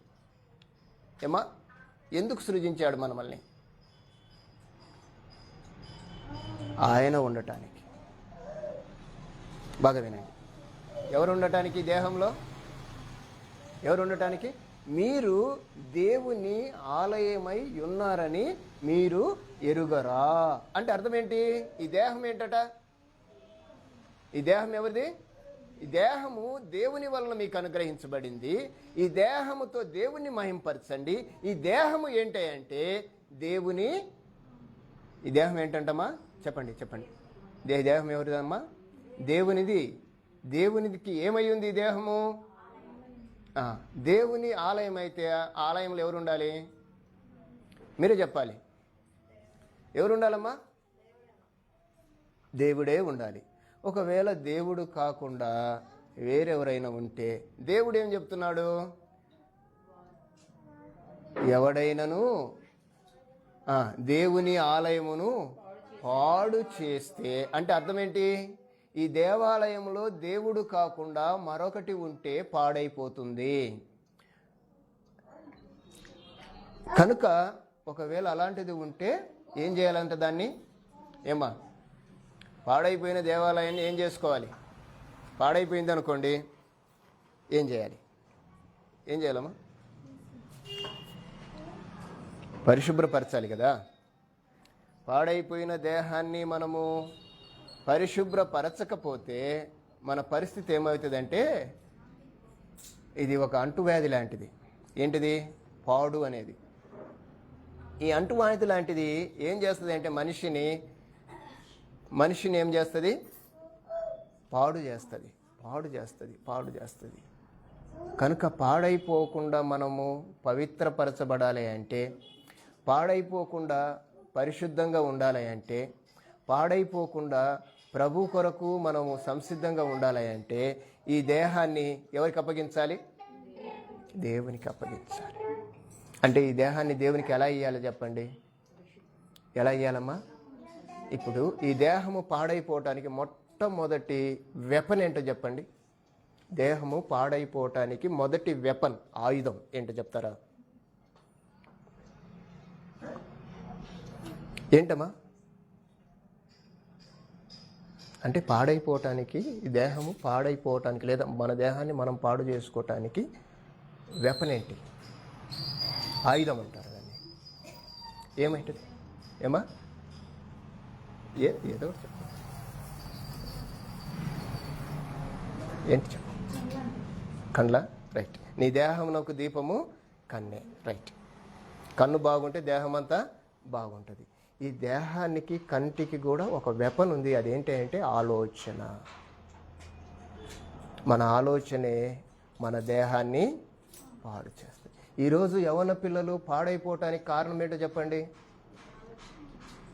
ఏమా, ఎందుకు సృజించాడు మనల్ని? ఆయన ఉండటానికి. బాగా వినండి. ఎవరు ఉండటానికి? దేహంలో ఎవరు ఉండటానికి? మీరు దేవుని ఆలయమై ఉన్నారని మీరు ఎరుగరా అంటే అర్థం ఏంటి? ఈ దేహం ఏంటట? ఈ దేహం ఎవరిది? ఈ దేహము దేవుని వలన మీకు అనుగ్రహించబడింది. ఈ దేహముతో దేవుని మహింపరచండి. ఈ దేహము ఏంటంటే దేవుని. ఈ దేహం ఏంటంటమ్మా? చెప్పండి. దేహం ఎవరిదమ్మా? దేవునిది. దేవునికి ఏమై ఉంది ఈ దేహము? దేవుని ఆలయం అయితే ఆలయంలో ఎవరు ఉండాలి? మీరే చెప్పాలి. ఎవరు ఉండాలమ్మా? దేవుడే ఉండాలి. ఒకవేళ దేవుడు కాకుండా వేరెవరైనా ఉంటే దేవుడు ఏం చెప్తున్నాడు? ఎవడైనను దేవుని ఆలయమును పాడు చేస్తే, అంటే అర్థం ఏంటి? ఈ దేవాలయంలో దేవుడు కాకుండా మరొకటి ఉంటే పాడైపోతుంది. కనుక ఒకవేళ అలాంటిది ఉంటే ఏం చేయాలంటే దాన్ని పాడైపోయిన దేవాలయాన్ని ఏం చేసుకోవాలి? పాడైపోయింది అనుకోండి, ఏం చేయాలి? ఏం చేయాలమ్మా? పరిశుభ్రపరచాలి కదా. పాడైపోయిన దేహాన్ని మనము పరిశుభ్రపరచకపోతే మన పరిస్థితి ఏమవుతుందంటే, ఇది ఒక అంటువ్యాధి లాంటిది. ఏంటిది? పాడు అనేది. ఈ అంటువ్యాధి లాంటిది ఏం చేస్తుంది అంటే మనిషిని ఏం చేస్తుంది? పాడు చేస్తుంది. కనుక పాడైపోకుండా మనము పవిత్రపరచబడాలి అంటే, పాడైపోకుండా పరిశుద్ధంగా ఉండాలి అంటే, పాడైపోకుండా ప్రభు కొరకు మనము సంసిద్ధంగా ఉండాలి అంటే ఈ దేహాన్ని ఎవరికి అప్పగించాలి? దేవునికి అప్పగించాలి. అంటే ఈ దేహాన్ని దేవునికి ఎలా ఇవ్వాలి చెప్పండి? ఎలా ఇవ్వాలమ్మా? ఇప్పుడు ఈ దేహము పాడైపోవటానికి మొట్టమొదటి వెపన్ ఏంటో చెప్పండి. దేహము పాడైపోవటానికి మొదటి వెపన్, ఆయుధం ఏంటో చెప్తారా? ఏంటమ్మా? అంటే పాడైపోవటానికి, ఈ దేహము పాడైపోవటానికి లేదా మన దేహాన్ని మనం పాడు చేసుకోవటానికి వెపన్ ఏంటి? ఆయుధం అంటారు దాన్ని. ఏమైంటుంది? ఏదో చెప్పు. ఏంటి చెప్పు? కళ్ళ. రైట్. నీ దేహమునకు దీపము కన్నే. రైట్. కన్ను బాగుంటే దేహం అంతా బాగుంటుంది. ఈ దేహానికి, కంటికి కూడా ఒక వెపన్ ఉంది. అదేంటి అంటే ఆలోచన. మన ఆలోచనే మన దేహాన్ని పాడు చేస్తుంది. ఈరోజు యవ్వన పిల్లలు పాడైపోవటానికి కారణం ఏంటో చెప్పండి.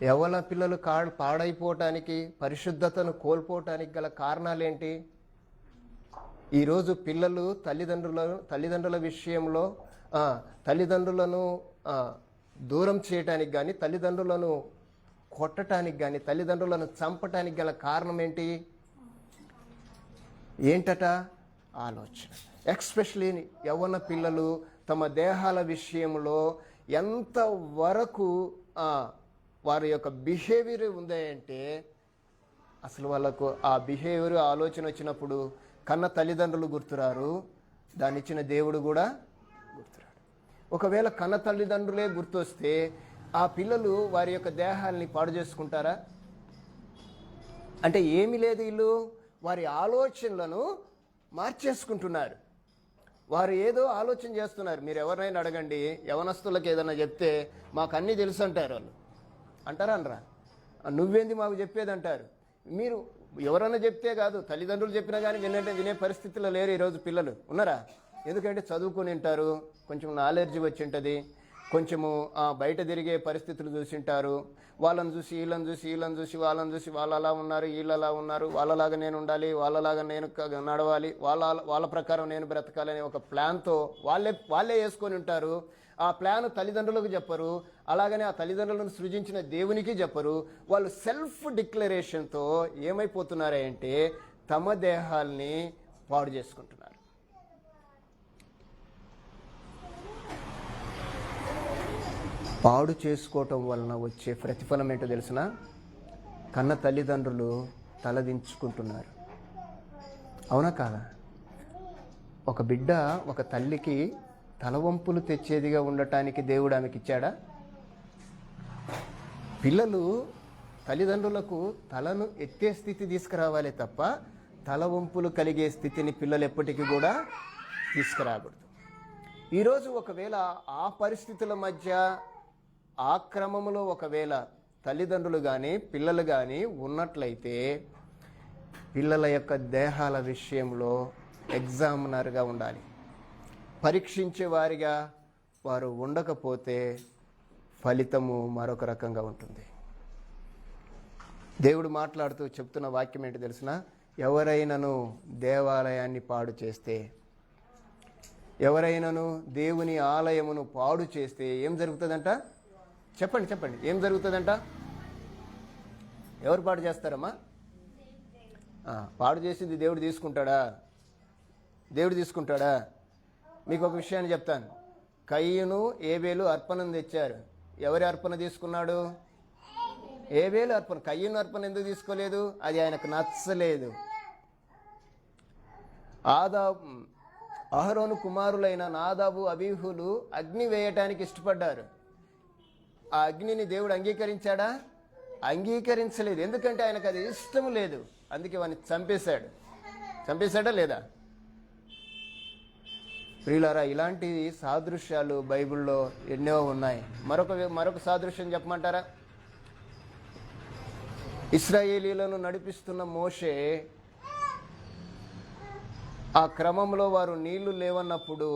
యవ్వన పిల్లలు పాడైపోవటానికి, పరిశుద్ధతను కోల్పోవటానికి గల కారణాలేంటి? ఈరోజు పిల్లలు తల్లిదండ్రుల విషయంలో తల్లిదండ్రులను దూరం చేయటానికి కానీ, తల్లిదండ్రులను కొట్టడానికి కానీ, తల్లిదండ్రులను చంపటానికి గల కారణం ఏంటి? ఏంటట? ఆలోచన. ఎక్స్పెషలీ యవ్వన పిల్లలు తమ దేహాల విషయంలో ఎంతవరకు వారి యొక్క బిహేవియర్ ఉందంటే, అసలు వాళ్ళకు ఆ బిహేవియర్, ఆలోచన వచ్చినప్పుడు కన్న తల్లిదండ్రులు గుర్తురారు, దాన్ని ఇచ్చిన దేవుడు కూడా గుర్తురాడు. ఒకవేళ కన్న తల్లిదండ్రులే గుర్తొస్తే ఆ పిల్లలు వారి యొక్క దేహాల్ని పాడు చేసుకుంటారా? అంటే ఏమీ లేదు, వీళ్ళు వారి ఆలోచనలను మార్చేసుకుంటున్నారు. వారు ఏదో ఆలోచన చేస్తున్నారు. మీరు ఎవరినైనా అడగండి, యవనస్తులకు ఏదైనా చెప్తే మాకు అన్నీ తెలుసు అంటారు. వాళ్ళు అంటారా? అనరా? నువ్వేంది మాకు చెప్పేది అంటారు. మీరు ఎవరైనా చెప్తే కాదు, తల్లిదండ్రులు చెప్పినా కానీ వినే పరిస్థితిలో లేరు ఈరోజు పిల్లలు. ఉన్నారా? ఎందుకంటే చదువుకొని ఉంటారు, కొంచెం నాలెడ్జ్ వచ్చి ఉంటుంది, కొంచెము బయట తిరిగే పరిస్థితులు చూసింటారు. వాళ్ళని చూసి వీళ్ళని చూసి వాళ్ళని చూసి వాళ్ళు అలా ఉన్నారు, వీళ్ళు అలా ఉన్నారు, వాళ్ళలాగా నేను ఉండాలి, వాళ్ళలాగా నేను నడవాలి, వాళ్ళ ప్రకారం నేను బ్రతకాలని ఒక ప్లాన్తో వాళ్ళే వేసుకొని ఉంటారు. ఆ ప్లాన్ తల్లిదండ్రులకు చెప్పరు, అలాగనే ఆ తల్లిదండ్రులను సృజించిన దేవునికి చెప్పరు. వాళ్ళు సెల్ఫ్ డిక్లరేషన్తో ఏమైపోతున్నారంటే తమ దేహాల్ని పాడు చేసుకుంటున్నారు. పాడు చేసుకోవటం వలన వచ్చే ప్రతిఫలం ఏంటో తెలిసిన? కన్న తల్లిదండ్రులు తలదించుకుంటున్నారు. అవునా కాదా? ఒక బిడ్డ ఒక తల్లికి తలవంపులు తెచ్చేదిగా ఉండటానికి దేవుడు ఆమెకి ఇచ్చాడా? పిల్లలు తల్లిదండ్రులకు తలను ఎత్తే స్థితి తీసుకురావాలి తప్ప తలవంపులు కలిగే స్థితిని పిల్లలు ఎప్పటికీ కూడా తీసుకురాకూడదు. ఈరోజు ఒకవేళ ఆ పరిస్థితుల మధ్య, ఆ క్రమంలో ఒకవేళ తల్లిదండ్రులు కానీ పిల్లలు కానీ ఉన్నట్లయితే పిల్లల యొక్క దేహాల విషయంలో ఎగ్జామినర్గా ఉండాలి. పరీక్షించే వారిగా వారు ఉండకపోతే ఫలితము మరొక రకంగా ఉంటుంది. దేవుడు మాట్లాడుతూ చెప్తున్న వాక్యం ఏంటి తెలిసిన? ఎవరైనాను దేవాలయాన్ని పాడు చేస్తే, ఎవరైనాను దేవుని ఆలయమును పాడు చేస్తే ఏం జరుగుతుందంట? చెప్పండి ఏం జరుగుతుందంట? ఎవరు పాడు చేస్తారమ్మా? పాడు చేసింది దేవుడు తీసుకుంటాడా? దేవుడు తీసుకుంటాడా? మీకు ఒక విషయాన్ని చెప్తాను. కయ్యను ఏబేలు అర్పణను తెచ్చారు. ఎవరి అర్పణ తీసుకున్నాడు? ఏబేలు అర్పణ. కయ్యను అర్పణ ఎందుకు తీసుకోలేదు? అది ఆయనకు నచ్చలేదు. అహరోను కుమారులైన నాదాబు అబీహులు అగ్ని వేయటానికి ఇష్టపడ్డారు. ఆ అగ్నిని దేవుడు అంగీకరించాడా? అంగీకరించలేదు. ఎందుకంటే ఆయనకు అది ఇష్టం లేదు. అందుకే వాడిని చంపేశాడా లేదా? ప్రియులారా, ఇలాంటి సాదృశ్యాలు బైబిల్లో ఎన్నో ఉన్నాయి. మరొక సాదృశ్యం చెప్పమంటారా? ఇశ్రాయేలీలను నడిపిస్తున్న మోషే ఆ క్రమంలో వారు నీళ్లు లేవన్నప్పుడు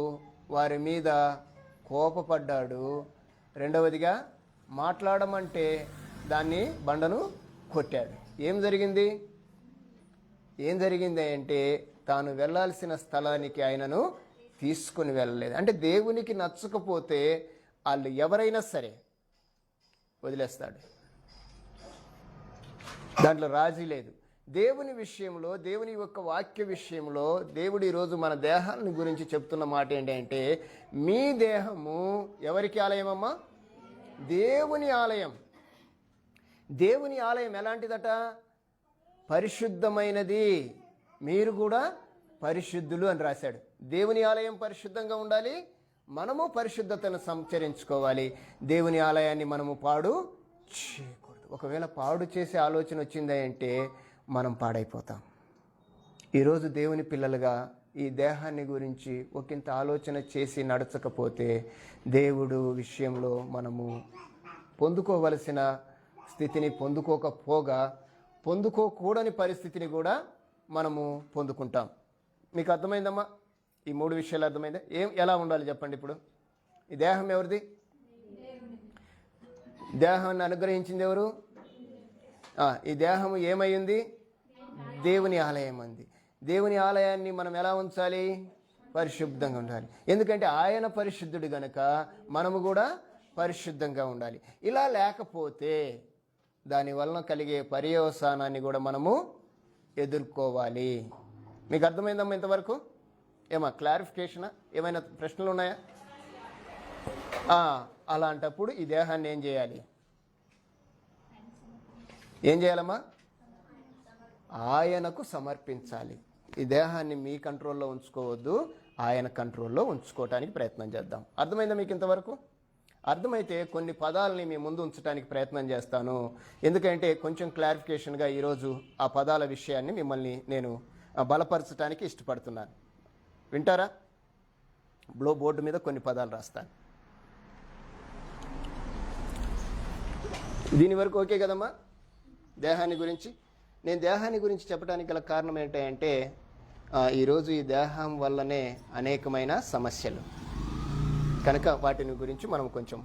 వారి మీద కోపపడ్డాడు. రెండవదిగా మాట్లాడమంటే బండను కొట్టాడు. ఏం జరిగింది అంటే తాను వెళ్ళాల్సిన స్థలానికి ఆయనను తీసుకుని వెళ్ళలేదు. అంటే దేవునికి నచ్చకపోతే వాళ్ళు ఎవరైనా సరే వదిలేస్తాడు. దాంట్లో రాజీ లేదు. దేవుని విషయంలో, దేవుని యొక్క వాక్య విషయంలో దేవుడు ఈరోజు మన దేహాన్ని గురించి చెప్తున్న మాట ఏంటంటే, మీ దేహము ఎవరికి ఆలయమమ్మా? దేవుని ఆలయం. దేవుని ఆలయం ఎలాంటిదట? పరిశుద్ధమైనది. మీరు కూడా పరిశుద్ధులు అని రాశాడు. దేవుని ఆలయం పరిశుద్ధంగా ఉండాలి. మనము పరిశుద్ధతను సంచరించుకోవాలి. దేవుని ఆలయాన్ని మనము పాడు చేయకూడదు. ఒకవేళ పాడు చేసే ఆలోచన వచ్చింది అంటే మనం పాడైపోతాం. ఈరోజు దేవుని పిల్లలుగా ఈ దేహాన్ని గురించి ఒకంత ఆలోచన చేసి నడచకపోతే దేవుడు విషయంలో మనము పొందుకోవలసిన స్థితిని పొందుకోకూడని పరిస్థితిని కూడా మనము పొందుకుంటాం. మీకు అర్థమైందమ్మా? ఈ 3 విషయాలు అర్థమైందా? ఎలా ఉండాలి చెప్పండి. ఇప్పుడు ఈ దేహం ఎవరిది? దేహాన్ని అనుగ్రహించింది ఎవరు? ఈ దేహము ఏమైంది? దేవుని ఆలయం అంది. దేవుని ఆలయాన్ని మనం ఎలా ఉంచాలి? పరిశుద్ధంగా ఉండాలి. ఎందుకంటే ఆయన పరిశుద్ధుడు గనక మనము కూడా పరిశుద్ధంగా ఉండాలి. ఇలా లేకపోతే దాని వలన కలిగే పర్యవసానాన్ని కూడా మనము ఎదుర్కోవాలి. మీకు అర్థమైందమ్మా ఇంతవరకు? క్లారిఫికేషనా? ఏమైనా ప్రశ్నలు ఉన్నాయా? అలాంటప్పుడు ఈ దేహాన్ని ఏం చేయాలమ్మా? ఆయనకు సమర్పించాలి. ఈ దేహాన్ని మీ కంట్రోల్లో ఉంచుకోవద్దు, ఆయన కంట్రోల్లో ఉంచుకోవటానికి ప్రయత్నం చేద్దాం. అర్థమైందా మీకు ఇంతవరకు? అర్థమైతే కొన్ని పదాలని మీ ముందు ఉంచడానికి ప్రయత్నం చేస్తాను. ఎందుకంటే కొంచెం క్లారిఫికేషన్గా ఈరోజు ఆ పదాల విషయాన్ని మిమ్మల్ని నేను బలపరచడానికి ఇష్టపడుతున్నాను. వింటారా? బోర్డు మీద కొన్ని పదాలు రాస్తాను. దీని వరకు ఓకే కదమ్మా? దేహాన్ని గురించి నేను దేహాన్ని గురించి చెప్పడానికి గల కారణం ఏంటంటే ఈరోజు ఈ దేహం వల్లనే అనేకమైన సమస్యలు కనుక వాటిని గురించి మనం కొంచెం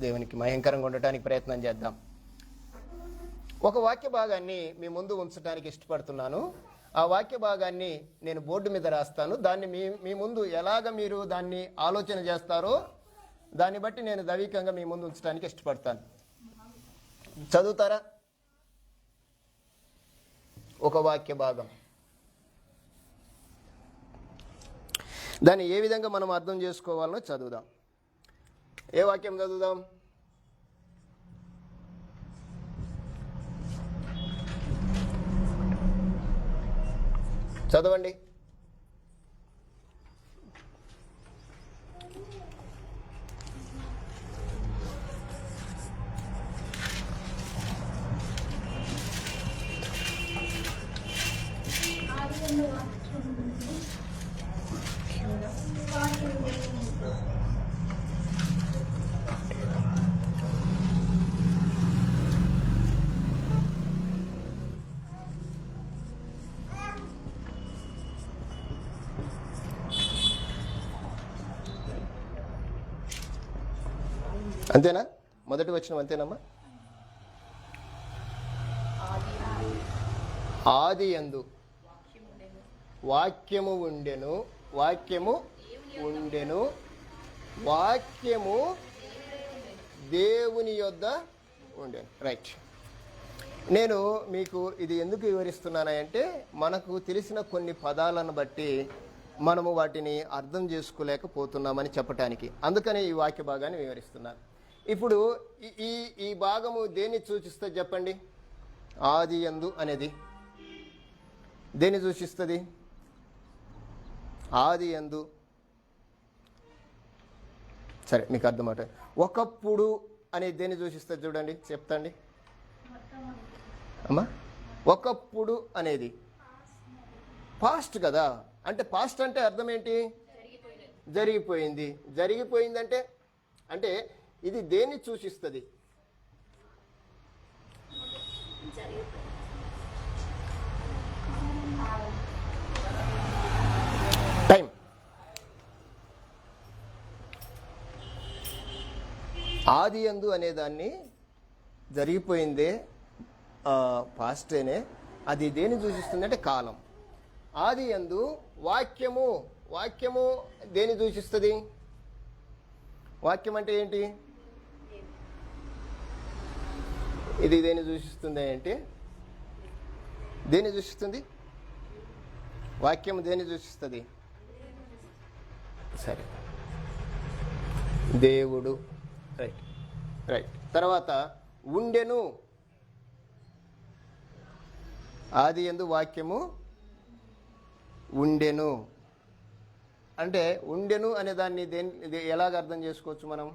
దేవునికి మహిమకరంగా ఉండటానికి ప్రయత్నం చేద్దాం. ఒక వాక్య భాగాన్ని మీ ముందు ఉంచడానికి ఇష్టపడుతున్నాను. ఆ వాక్య భాగాన్ని నేను బోర్డు మీద రాస్తాను. దాన్ని మీ ముందు ఎలాగ మీరు దాన్ని ఆలోచన చేస్తారో దాన్ని బట్టి నేను దైవికంగా మీ ముందు ఉంచడానికి ఇష్టపడతాను. చదువుతారా? ఒక వాక్య భాగం, దాన్ని ఏ విధంగా మనం అర్థం చేసుకోవాలనో చదువుదాం. ఏ వాక్యం చదువుదాం? చదవండి. అంతేనా? మొదటి వచనం అంతేనమ్మా? ఆది యందు వాక్యము ఉండెను, వాక్యము ఉండెను, వాక్యము దేవుని యొద్ద ఉండెను. రైట్. నేను మీకు ఇది ఎందుకు వివరిస్తున్నానంటే మనకు తెలిసిన కొన్ని పదాలను బట్టి మనము వాటిని అర్థం చేసుకోలేకపోతున్నామని చెప్పటానికి, అందుకని ఈ వాక్య భాగాన్ని వివరిస్తున్నాను. ఇప్పుడు ఈ భాగము దేన్ని సూచిస్తుంది చెప్పండి? ఆది యందు అనేది దేన్ని సూచిస్తుంది? ఆది యందు. సరే, మీకు అర్థమవుతుంది. ఒకప్పుడు అనేది దేన్ని సూచిస్తుంది చూడండి, చెప్తాండి అమ్మా. ఒకప్పుడు అనేది పాస్ట్ కదా, అంటే పాస్ట్ అంటే అర్థం ఏంటి? జరిగిపోయింది. జరిగిపోయిందంటే అంటే ఇది దేన్ని సూచిస్తుంది? టైం. ఆది యందు అనేదాన్ని జరిగిపోయిందే పాస్టేనే, అది దేన్ని సూచిస్తుంది అంటే కాలం. ఆది యందు వాక్యము, వాక్యము దేన్ని సూచిస్తుంది? వాక్యం అంటే ఏంటి? ఇది దేన్ని సూచిస్తుంది అంటే దేన్ని సూచిస్తుంది? వాక్యం దేన్ని సూచిస్తుంది? సరే, దేవుడు. Right right. తర్వాత ఉండెను. ఆది యందు వాక్యము ఉండెను అంటే ఉండెను అనే దాన్ని ఎలాగ అర్థం చేసుకోవచ్చు మనం?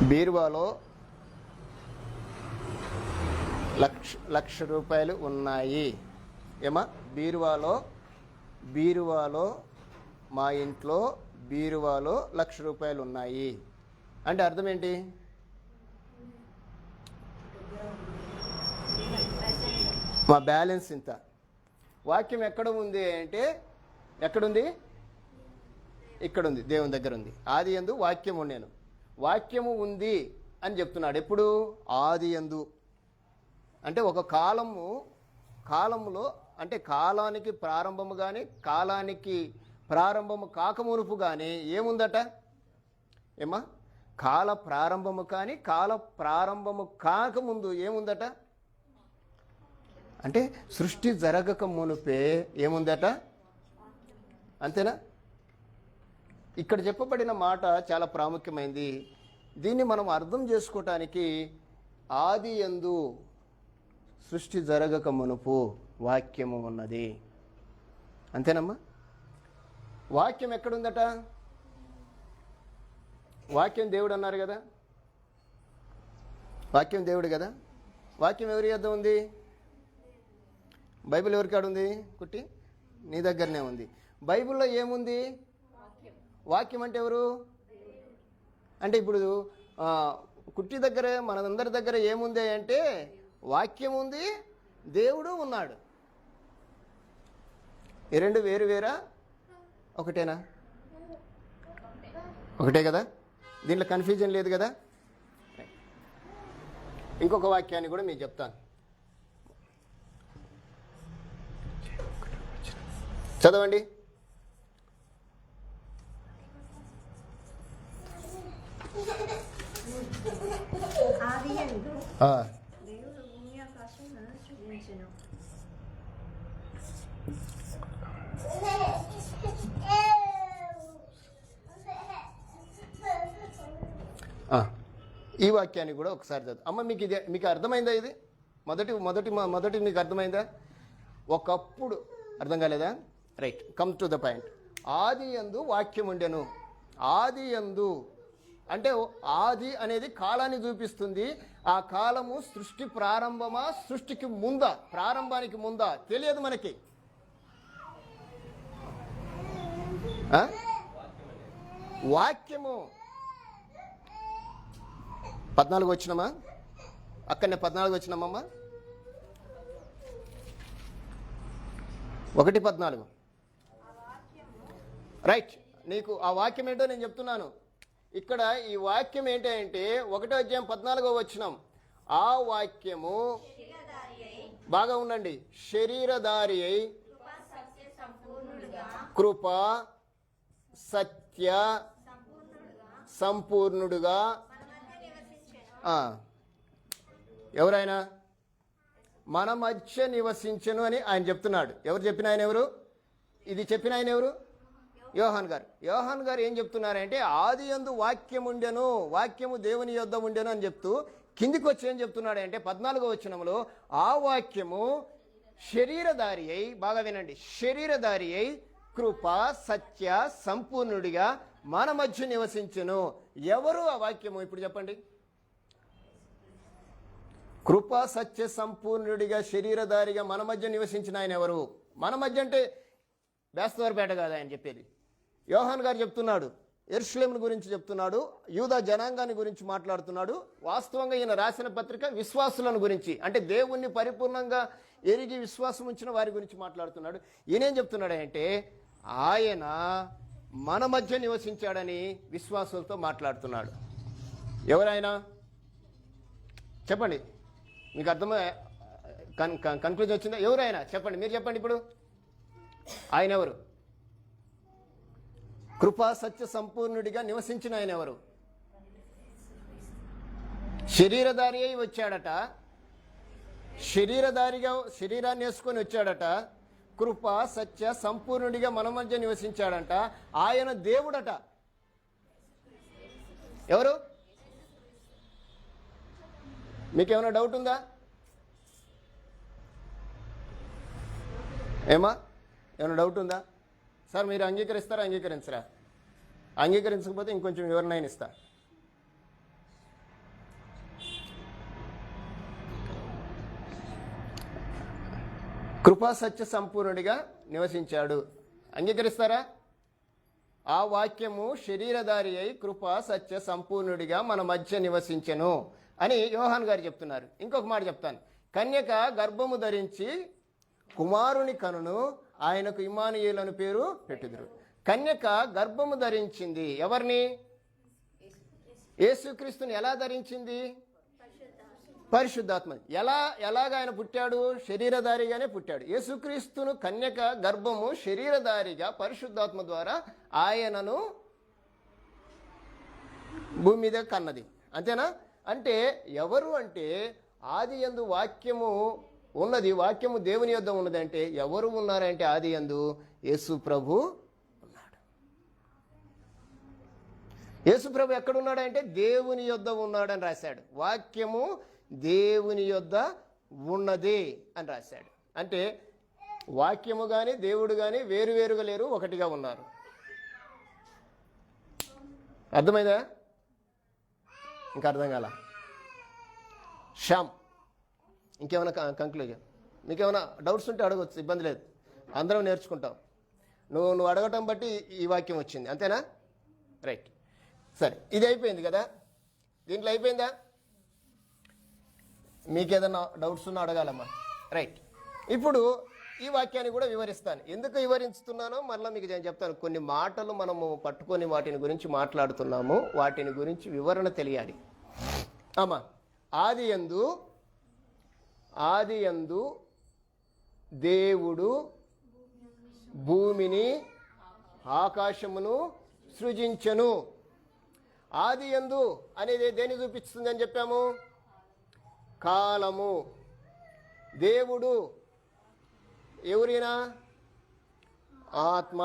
బీరువాలో లక్ష రూపాయలు ఉన్నాయి. ఏమా? బీరువాలో మా ఇంట్లో బీరువాలో 1,00,000 రూపాయలు ఉన్నాయి అంటే అర్థం ఏంటి? మా బ్యాలెన్స్ ఇంత. వాక్యం ఎక్కడ ఉంది అంటే ఎక్కడుంది? ఇక్కడుంది, దేవుని దగ్గర ఉంది. ఆది యందు వాక్యము ఉండెను, వాక్యము ఉంది అని చెప్తున్నాడు. ఎప్పుడు? ఆది యందు. అంటే ఒక కాలములో అంటే కాలానికి ప్రారంభము కానీ కాలానికి ప్రారంభము కాకమునుపు కానీ ఏముందట? ఏమా? కాల ప్రారంభము కానీ కాల ప్రారంభము కాకముందు ఏముందట? అంటే సృష్టి జరగక మునుపే ఏముందట? అంతేనా? ఇక్కడ చెప్పబడిన మాట చాలా ప్రాముఖ్యమైనది. దీన్ని మనం అర్థం చేసుకోవటానికి ఆది యందు సృష్టి జరగక మునుపు వాక్యము ఉన్నది. అంతేనమ్మా? వాక్యం ఎక్కడుందట? వాక్యం దేవుడు అన్నారు కదా, వాక్యం దేవుడు కదా. వాక్యం ఎవరి యొద్ద ఉంది? బైబిల్ ఎవరి కాడ ఉంది? కుట్టి నీ దగ్గరనే ఉంది. బైబిల్లో ఏముంది? వాక్యం అంటే ఎవరు? అంటే ఇప్పుడు కుట్టి దగ్గర మనందరి దగ్గర ఏముంది అంటే వాక్యం ఉంది, దేవుడు ఉన్నాడు. ఈ రెండు వేరు వేరా? ఒకటేనా? ఒకటే కదా, దీంట్లో కన్ఫ్యూజన్ లేదు కదా. ఇంకొక వాక్యాన్ని కూడా మీకు చెప్తాను, చదవండి. ఆదియందు దేవుడు భూమి ఆకాశములను సృజించెను. ఈ వాక్యాన్ని కూడా ఒకసారి చదువు అమ్మ. మీకు అర్థమైందా? ఇది మొదటి మీకు అర్థమైందా? ఒకప్పుడు అర్థం కాలేదా? Right, come to the point. ఆది యందు వాక్యం ఉండెను. ఆది యందు అంటే ఆది అనేది కాలాన్ని చూపిస్తుంది. ఆ కాలము సృష్టి ప్రారంభమా సృష్టికి ముందా? ప్రారంభానికి ముందా తెలియదు మనకి. వాక్యము 14 వచ్చినామా? అక్కడనే 14 వచ్చినామమ్మా. 1:14. రైట్. నీకు ఆ వాక్యం ఏంటో నేను చెప్తున్నాను. ఇక్కడ ఈ వాక్యం ఏంటంటే 1వ అధ్యాయం 14వ వచనం. ఆ వాక్యము బాగా ఉండండి, శరీరధారి అయి కృప సత్య సంపూర్ణుడుగా ఎవరైనా మన మధ్య నివసించను అని ఆయన చెప్తున్నాడు. ఎవరు చెప్పిన ఆయన ఎవరు? ఇది చెప్పిన ఆయన ఎవరు? యోహాన్ గారు. యోహాన్ గారు ఏం చెప్తున్నారంటే ఆది యందు వాక్యం ఉండెను, వాక్యము దేవుని యొద్ద ఉండెను అని చెప్తూ కిందికి వచ్చి ఏం చెప్తున్నాడంటే 14వ వచనంలో ఆ వాక్యము శరీరధారి అయి, బాగా వినండి, శరీరధారి అయి కృప సత్య సంపూర్ణుడిగా మన మధ్య నివసించెను. ఎవరు ఆ వాక్యము? ఇప్పుడు చెప్పండి. కృపా సత్య సంపూర్ణుడిగా శరీరధారిగా మన మధ్య నివసించిన ఆయన ఎవరు? మన మధ్య అంటే బేస్తవారిపేట కాదు ఆయన చెప్పేది. యోహాన్ గారు చెప్తున్నాడు, యెరూషలేమును గురించి చెప్తున్నాడు, యూదా జనాంగాన్ని గురించి మాట్లాడుతున్నాడు. వాస్తవంగా ఈయన రాసిన పత్రిక విశ్వాసులను గురించి, అంటే దేవుణ్ణి పరిపూర్ణంగా ఎరిగి విశ్వాసం ఉంచిన వారి గురించి మాట్లాడుతున్నాడు. ఈయనేం చెప్తున్నాడు అంటే ఆయన మన మధ్య నివసించాడని విశ్వాసులతో మాట్లాడుతున్నాడు. ఎవరైనా చెప్పండి, మీకు అర్థమై కన్క్లూజన్ వచ్చిందా? ఎవరైనా చెప్పండి, మీరు చెప్పండి. ఇప్పుడు ఆయన ఎవరు? కృపా సత్య సంపూర్ణుడిగా నివసించిన ఆయన ఎవరు? శరీరధారి అయి వచ్చాడట, శరీరధారిగా శరీరాన్ని వేసుకొని వచ్చాడట, కృప సత్య సంపూర్ణుడిగా మన మధ్య నివసించాడంట. ఆయన దేవుడట. ఎవరు? మీకేమైనా డౌట్ ఉందా? ఏమా ఏమైనా డౌట్ ఉందా? సార్ మీరు అంగీకరిస్తారా, అంగీకరించరా? అంగీకరించకపోతే ఇంకొంచెం వివరణ ఇస్తా. కృపా సత్య సంపూర్ణుడిగా నివసించాడు. అంగీకరిస్తారా? ఆ వాక్యము శరీరధారి అయి కృపా సత్య సంపూర్ణుడిగా మన మధ్య నివసించెను అని యోహాన్ గారు చెప్తున్నారు. ఇంకొక మాట చెప్తాను. కన్యక గర్భము ధరించి కుమారుని కనును, ఆయనకు ఇమ్మానుయేలు అని పేరు పెట్టుదురు. కన్యక గర్భము ధరించింది ఎవరిని? యేసుక్రీస్తుని. ఎలా ధరించింది? పరిశుద్ధాత్మ. ఎలాగా ఆయన పుట్టాడు? శరీరధారిగానే పుట్టాడు. యేసుక్రీస్తును కన్యక గర్భము శరీరధారిగా పరిశుద్ధాత్మ ద్వారా ఆయనను భూమి మీద కన్నది. అంతేనా? అంటే ఎవరు అంటే ఆది యందు వాక్యము ఉన్నది, వాక్యము దేవుని యొద్ద ఉన్నది. అంటే ఎవరు ఉన్నారంటే ఆది యందు యేసు ప్రభు ఉన్నాడు. యేసు ప్రభు ఎక్కడున్నాడంటే దేవుని యొద్ద ఉన్నాడని రాశాడు. వాక్యము దేవుని యొద్ద ఉన్నది అని రాశాడు. అంటే వాక్యము కానీ దేవుడు కానీ వేరువేరుగా లేరు, ఒకటిగా ఉన్నారు. అర్థమైందా? ఇంకా అర్థం కాల? శ్యామ్, ఇంకేమైనా కంక్లూజన్? మీకేమైనా డౌట్స్ ఉంటే అడగవచ్చు, ఇబ్బంది లేదు, అందరం నేర్చుకుంటాం. నువ్వు అడగటం బట్టి ఈ వాక్యం వచ్చింది, అంతేనా? రైట్, సరే. ఇది అయిపోయింది కదా, దీంట్లో అయిపోయిందా? మీకేదన్నా డౌట్స్ ఉన్నా అడగాలమ్మా. రైట్, ఇప్పుడు ఈ వాక్యాన్ని కూడా వివరిస్తాను. ఎందుకు వివరిస్తున్నానో మరలా మీకు నేను చెప్తాను. కొన్ని మాటలు మనము పట్టుకొని వాటిని గురించి మాట్లాడుతున్నాము, వాటిని గురించి వివరణ తెలియాలి. అమ్మా, ఆది యందు దేవుడు భూమిని ఆకాశమును సృజించెను. ఆది యందు అనేది దేన్ని చూపిస్తుంది అని చెప్పాము? కాలము. దేవుడు ఎవరైనా? ఆత్మ.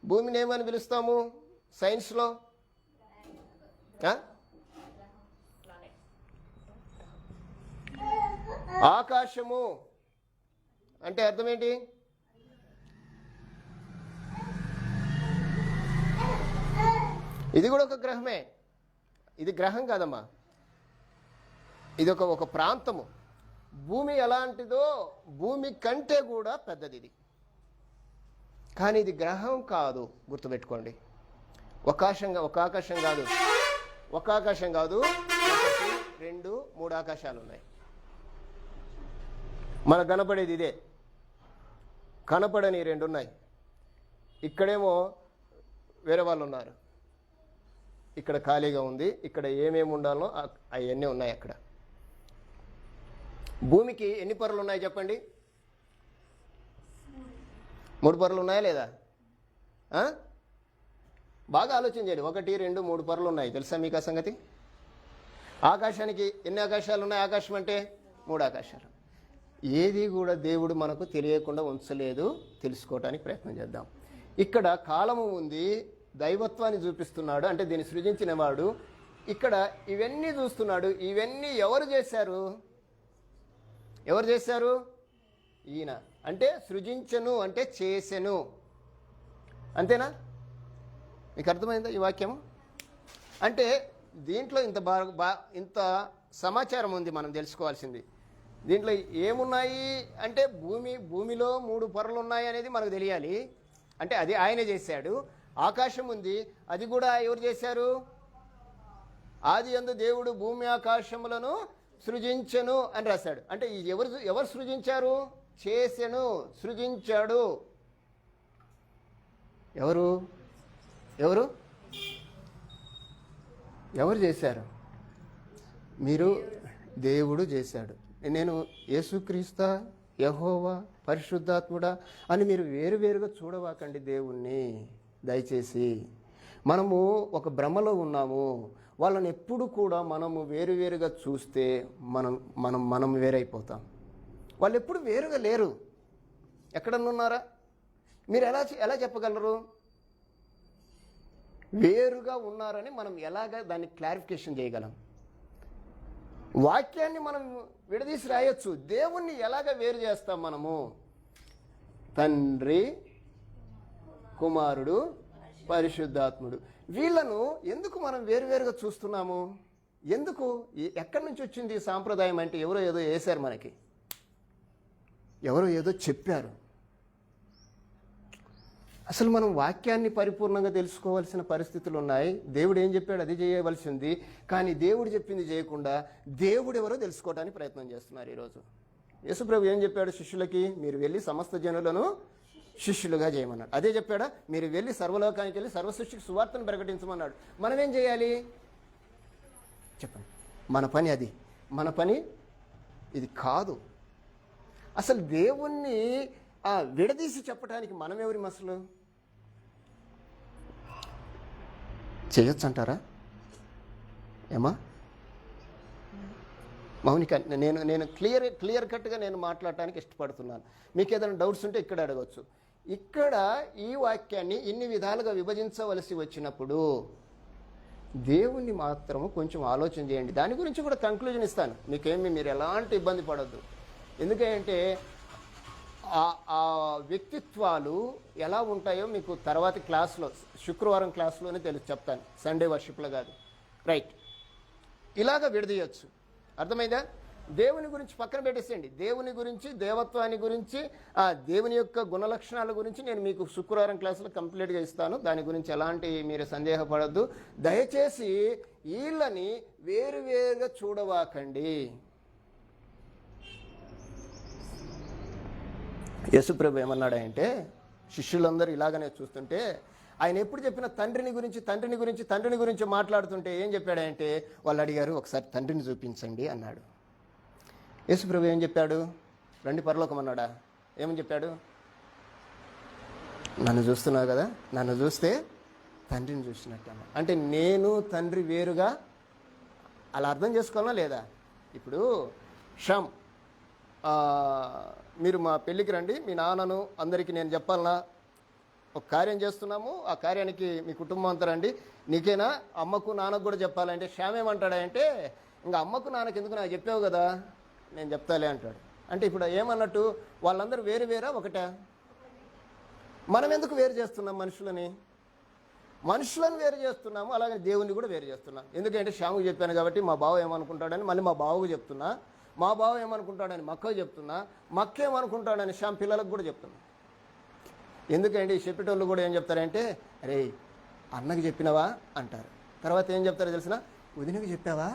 భూమిని ఏమని పిలుస్తాము సైన్స్లో? ఆకాశము అంటే అర్థం ఏంటి? ఇది కూడా ఒక గ్రహమే. ఇది గ్రహం కాదమ్మా, ఇది ఒక ప్రాంతము. భూమి ఎలాంటిదో భూమి కంటే కూడా పెద్దది ఇది. కానీ ఇది గ్రహం కాదు, గుర్తుపెట్టుకోండి. ఒక ఆకాశం కాదు, 1, 2, 3 ఆకాశాలు ఉన్నాయి. మనకు కనపడేది ఇదే, కనపడని 2 ఉన్నాయి. ఇక్కడేమో వేరే వాళ్ళు ఉన్నారు. ఇక్కడ ఖాళీగా ఉంది, ఇక్కడ ఏమేమి ఉండాలో అవన్నీ ఉన్నాయి. అక్కడ భూమికి ఎన్ని పొరలు ఉన్నాయి చెప్పండి? 3 పొరలు ఉన్నాయా లేదా? బాగా ఆలోచన చేయండి. 1, 2, 3 పొరలు ఉన్నాయి. తెలుసా మీకు ఆ సంగతి? ఆకాశానికి ఎన్ని ఆకాశాలు ఉన్నాయి? ఆకాశం అంటే 3 ఆకాశాలు. ఏది కూడా దేవుడు మనకు తెలియకుండా ఉంచలేదు. తెలుసుకోవటానికి ప్రయత్నం చేద్దాం. ఇక్కడ కాలము ఉంది, దైవత్వాన్ని చూపిస్తున్నాడు, అంటే దీన్ని సృజించిన వాడు. ఇక్కడ ఇవన్నీ చూస్తున్నాడు. ఇవన్నీ ఎవరు చేశారు? ఎవరు చేశారు? ఈయన. అంటే సృజించను అంటే చేసెను. అంతేనా? మీకు అర్థమైందా ఈ వాక్యము? అంటే దీంట్లో ఇంత సమాచారం ఉంది మనం తెలుసుకోవాల్సింది. దీంట్లో ఏమున్నాయి అంటే భూమిలో 3 పొరలు ఉన్నాయి అనేది మనకు తెలియాలి. అంటే అది ఆయనే చేశాడు. ఆకాశం ఉంది, అది కూడా ఎవరు చేశారు? ఆదియందు దేవుడు భూమి ఆకాశములను సృజించెను అని రాశాడు. అంటే ఎవరు సృజించారు? చేసెను, సృజించాడు. ఎవరు ఎవరు ఎవరు చేశారు? మీరు. దేవుడు చేశాడు. నేను యేసుక్రీస్తా, యెహోవా, పరిశుద్ధాత్ముడా అని మీరు వేరువేరుగా చూడవాకండి దేవుణ్ణి దయచేసి. మనము ఒక భ్రమలో ఉన్నాము. వాళ్ళని ఎప్పుడు కూడా మనము వేరువేరుగా చూస్తే మనం వేరైపోతాం. వాళ్ళు ఎప్పుడు వేరుగా లేరు. ఎక్కడన్నా ఉన్నారా? మీరు ఎలా చెప్పగలరు? వేరుగా ఉన్నారని మనం ఎలాగ దాన్ని క్లారిఫికేషన్ చేయగలం? వాక్యాన్ని మనం విడదీసి రాయొచ్చు. దేవుణ్ణి ఎలాగ వేరు చేస్తాం మనము? తండ్రి, కుమారుడు, పరిశుద్ధాత్ముడు. వీళ్ళను ఎందుకు మనం వేరువేరుగా చూస్తున్నాము? ఎందుకు? ఎక్కడి నుంచి వచ్చింది ఈ సాంప్రదాయం? అంటే ఎవరో ఏదో వేశారు మనకి, ఎవరో ఏదో చెప్పారు. అసలు మనం వాక్యాన్ని పరిపూర్ణంగా తెలుసుకోవాల్సిన పరిస్థితులు ఉన్నాయి. దేవుడు ఏం చెప్పాడు అది చేయవలసింది. కానీ దేవుడు చెప్పింది చేయకుండా దేవుడు ఎవరో తెలుసుకోవడానికి ప్రయత్నం చేస్తున్నారు ఈరోజు. యేసుప్రభు ఏం చెప్పాడు శిష్యులకి? మీరు వెళ్ళి సమస్త జనులను శిష్యులుగా చేయమన్నాడు. అదే చెప్పాడా? మీరు వెళ్ళి సర్వలోకానికి వెళ్ళి సర్వసృష్టికి సువార్తను ప్రకటించమన్నాడు. మనం ఏం చేయాలి చెప్పండి? మన పని అది. మన పని ఇది కాదు. అసలు దేవుణ్ణి విడదీసి చెప్పడానికి మనం ఎవరి మసలు? చేయొచ్చు అంటారా? ఏమా మౌనిక? నేను క్లియర్ కట్గా నేను మాట్లాడటానికి ఇష్టపడుతున్నాను. మీకు ఏదైనా డౌట్స్ ఉంటే ఇక్కడ అడగవచ్చు. ఇక్కడ ఈ వాక్యాన్ని ఇన్ని విధాలుగా విభజించవలసి వచ్చినప్పుడు దేవుణ్ణి మాత్రము కొంచెం ఆలోచన చేయండి. దాని గురించి కూడా కంక్లూజన్ ఇస్తాను. మీరు ఎలాంటి ఇబ్బంది పడద్దు. ఎందుకంటే ఆ వ్యక్తిత్వాలు ఎలా ఉంటాయో మీకు తర్వాతి క్లాస్లో, శుక్రవారం క్లాస్లోనే చెప్తాను. సండే వర్షిప్లో కాదు. రైట్, ఇలాగ విడదీయచ్చు. అర్థమైందా? దేవుని గురించి పక్కన పెట్టేసేయండి. దేవుని గురించి, దేవత్వాన్ని గురించి, ఆ దేవుని యొక్క గుణలక్షణాల గురించి నేను మీకు శుక్రవారం క్లాసులో కంప్లీట్గా ఇస్తాను. దాని గురించి ఎలాంటి మీరు సందేహపడద్దు. దయచేసి వీళ్ళని వేరువేరుగా చూడవాకండి. యేసుప్రభు ఏమన్నాడంటే శిష్యులందరూ ఇలాగనే చూస్తుంటే ఆయన ఎప్పుడు చెప్పిన తండ్రిని గురించి మాట్లాడుతుంటే ఏం చెప్పాడంటే వాళ్ళు అడిగారు, ఒకసారి తండ్రిని చూపించండి అన్నాడు. యేసుప్రభు ఏం చెప్పాడు? రండి పరలోకం అన్నాడా? ఏమని చెప్పాడు? నన్ను చూస్తున్నావు కదా, నన్ను చూస్తే తండ్రిని చూసినట్టు అన్నాడు. అంటే నేను తండ్రి వేరుగా అలా అర్థం చేసుకోవాలా లేదా? ఇప్పుడు మీరు మా పెళ్ళికి రండి, మీ నాన్నను అందరికీ నేను చెప్పాలనా? ఒక కార్యం చేస్తున్నాము, ఆ కార్యానికి మీ కుటుంబం అంతా రండి, నీకేనా అమ్మకు నాన్నకు కూడా చెప్పాలంటే శ్యామ్ ఏమంటాడంటే, ఇంకా అమ్మకు నాన్నకు ఎందుకు నాకు చెప్పావు కదా, నేను చెప్తాలే అంటాడు. అంటే ఇప్పుడు ఏమన్నట్టు? వాళ్ళందరూ వేరా ఒకటా? మనం ఎందుకు వేరు చేస్తున్నాం మనుషులను వేరు చేస్తున్నాము, అలాగే దేవుణ్ణి కూడా వేరు చేస్తున్నాం. ఎందుకంటే శ్యాముకు చెప్పాను కాబట్టి మా బావ ఏమనుకుంటాడని మళ్ళీ మా బావకు చెప్తున్నా, మా బావ ఏమనుకుంటాడని మక్కకు చెప్తున్నా, మక్క ఏమనుకుంటాడని శ్యామ్ పిల్లలకు కూడా చెప్తున్నా. ఎందుకంటే ఈ చెప్పేటోళ్ళు కూడా ఏం చెప్తారంటే, అరే అన్నకి చెప్పినవా అంటారు. తర్వాత ఏం చెప్తారో తెలిసిన, వదినకి చెప్పావా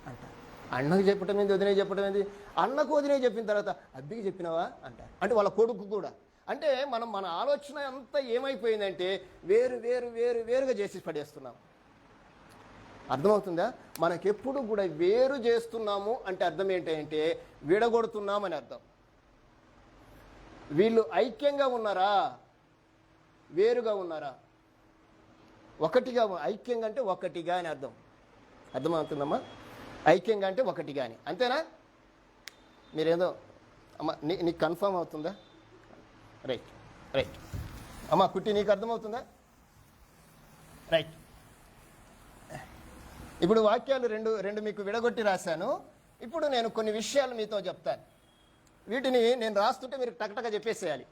అంటారు. అన్నకు చెప్పటం ఏంది, వదినకి చెప్పటం ఏంది? అన్నకు వదినకి చెప్పిన తర్వాత అబ్బికి చెప్పినవా అంటారు. అంటే వాళ్ళ కొడుకు కూడా అంటే మన ఆలోచన అంతా ఏమైపోయిందంటే వేరుగా చేసి పడేస్తున్నాం. అర్థమవుతుందా? మనకెప్పుడు కూడా వేరు చేస్తున్నాము అంటే అర్థం ఏంటంటే విడగొడుతున్నామని అర్థం. వీళ్ళు ఐక్యంగా ఉన్నారా, వేరుగా ఉన్నారా? ఒకటిగా, ఐక్యంగా అంటే ఒకటిగా అని అర్థం. అర్థమవుతుందమ్మా? ఐక్యంగా అంటే ఒకటిగా అని, అంతేనా? మీరేదో అమ్మా నీకు కన్ఫర్మ్ అవుతుందా? రైట్ రైట్ అమ్మా కుట్టి, నీకు అర్థమవుతుందా? రైట్. ఇప్పుడు వాక్యాలు రెండు మీకు విడగొట్టి రాశాను. ఇప్పుడు నేను కొన్ని విషయాలు మీతో చెప్తాను. వీటిని నేను రాస్తుంటే మీరు టకటక చెప్పేసేయాలి.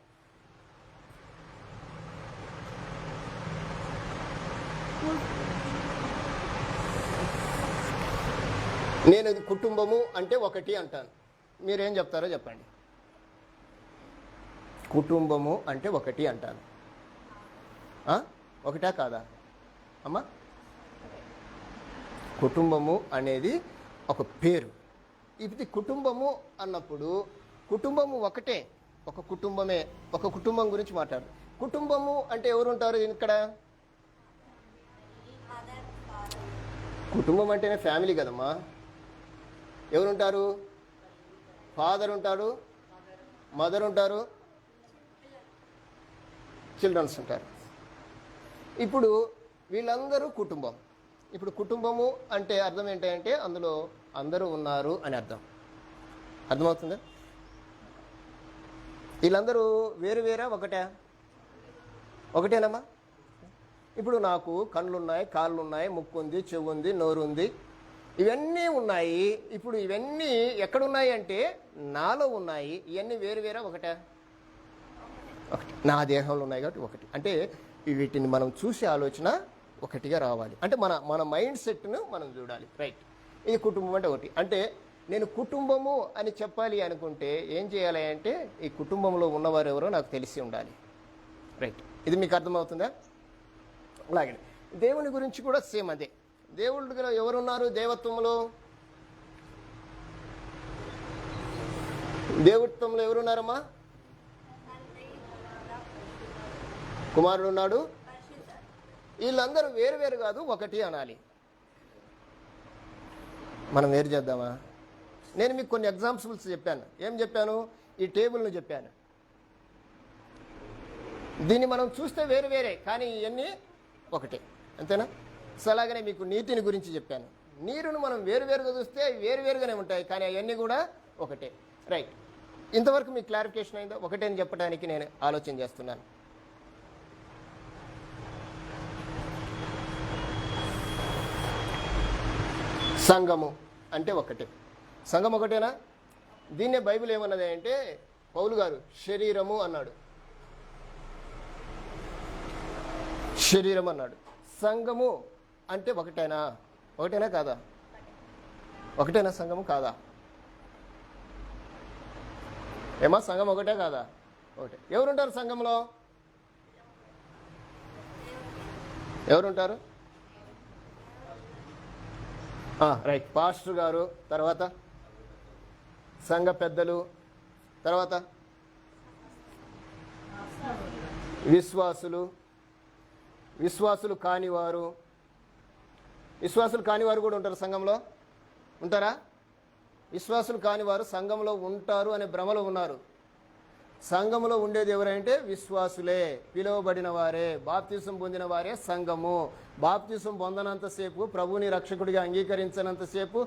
నేను కుటుంబము అంటే ఒకటి అంటాను. మీరేం చెప్తారో చెప్పండి. కుటుంబము అంటే ఒకటి అంటాను. ఒకటా కాదా అమ్మా? కుటుంబము అనేది ఒక పేరు. ఇది కుటుంబము అన్నప్పుడు కుటుంబము ఒకటే, ఒక కుటుంబమే. ఒక కుటుంబం గురించి మాట్లాడు. కుటుంబము అంటే ఎవరుంటారు ఇక్కడ? కుటుంబం అంటేనే ఫ్యామిలీ కదమ్మా. ఎవరుంటారు? ఫాదర్ ఉంటాడు, మదర్ ఉంటారు, చిల్డ్రన్స్ ఉంటారు. ఇప్పుడు వీళ్ళందరూ కుటుంబం. ఇప్పుడు కుటుంబము అంటే అర్థం ఏంటంటే అందులో అందరూ ఉన్నారు అని అర్థం. అర్థమవుతుందా? వీళ్ళందరూ వేరా ఒకటేనమ్మా? ఇప్పుడు నాకు కళ్ళున్నాయి, కాళ్ళున్నాయి, ముక్కు ఉంది, చెవు ఉంది, నోరు ఉంది, ఇవన్నీ ఉన్నాయి. ఇప్పుడు ఇవన్నీ ఎక్కడున్నాయి అంటే నాలో ఉన్నాయి. ఇవన్నీ వేరా ఒకటి. నా దేహంలో ఉన్నాయి కాబట్టి ఒకటి. అంటే వీటిని మనం చూసే ఆలోచన ఒకటిగా రావాలి. అంటే మన మైండ్ సెట్ను మనం చూడాలి. రైట్. ఇది కుటుంబం అంటే ఒకటి. అంటే నేను కుటుంబము అని చెప్పాలి అనుకుంటే ఏం చేయాలి అంటే ఈ కుటుంబంలో ఉన్నవారు ఎవరో నాకు తెలిసి ఉండాలి. రైట్. ఇది మీకు అర్థమవుతుందా? అలాగే దేవుని గురించి కూడా సేమ్ అదే. దేవుడిలో ఎవరున్నారు? దేవత్వంలో దేవుత్వంలో ఎవరున్నారమ్మా? కుమారుడు ఉన్నాడు. వీళ్ళందరూ వేరు కాదు, ఒకటి అనాలి. మనం వేరు చేద్దామా? నేను మీకు కొన్ని ఎగ్జాంపుల్స్ చెప్పాను. ఏం చెప్పాను? ఈ టేబుల్ను చెప్పాను. దీన్ని మనం చూస్తే వేరే కానీ ఇవన్నీ ఒకటే, అంతేనా? సో అలాగనే మీకు నీటిని గురించి చెప్పాను. నీరును మనం వేరుగా చూస్తే వేరుగానే ఉంటాయి కానీ అవన్నీ కూడా ఒకటే. రైట్. ఇంతవరకు మీకు క్లారిఫికేషన్ అయిందో? ఒకటే అని చెప్పడానికి నేను ఆలోచన చేస్తున్నాను. సంఘము అంటే ఒకటే. సంఘం ఒకటేనా? దీన్నే బైబిల్ ఏమన్నది అంటే పౌలు గారు శరీరము అన్నాడు. శరీరం అన్నాడు. సంఘము అంటే ఒకటేనా కాదా? ఒకటేనా సంఘము? కాదా? ఏమా సంఘం ఒకటే కాదా? ఒకటే. ఎవరుంటారు సంఘంలో? ఎవరుంటారు? రైట్. పాస్టర్ గారు, తర్వాత సంఘ పెద్దలు, తర్వాత విశ్వాసులు కానివారు కూడా ఉంటారు సంఘంలో. ఉంటారా? విశ్వాసులు కానివారు సంఘంలో ఉంటారు అనే భ్రమలో ఉన్నారు. సంఘములో ఉండేది ఎవరంటే విశ్వాసులే, పిలువబడిన వారే, బాప్తిసం పొందిన వారే సంఘము. బాప్తిసం పొందనంతసేపు, ప్రభుని రక్షకుడిగా అంగీకరించినంతసేపు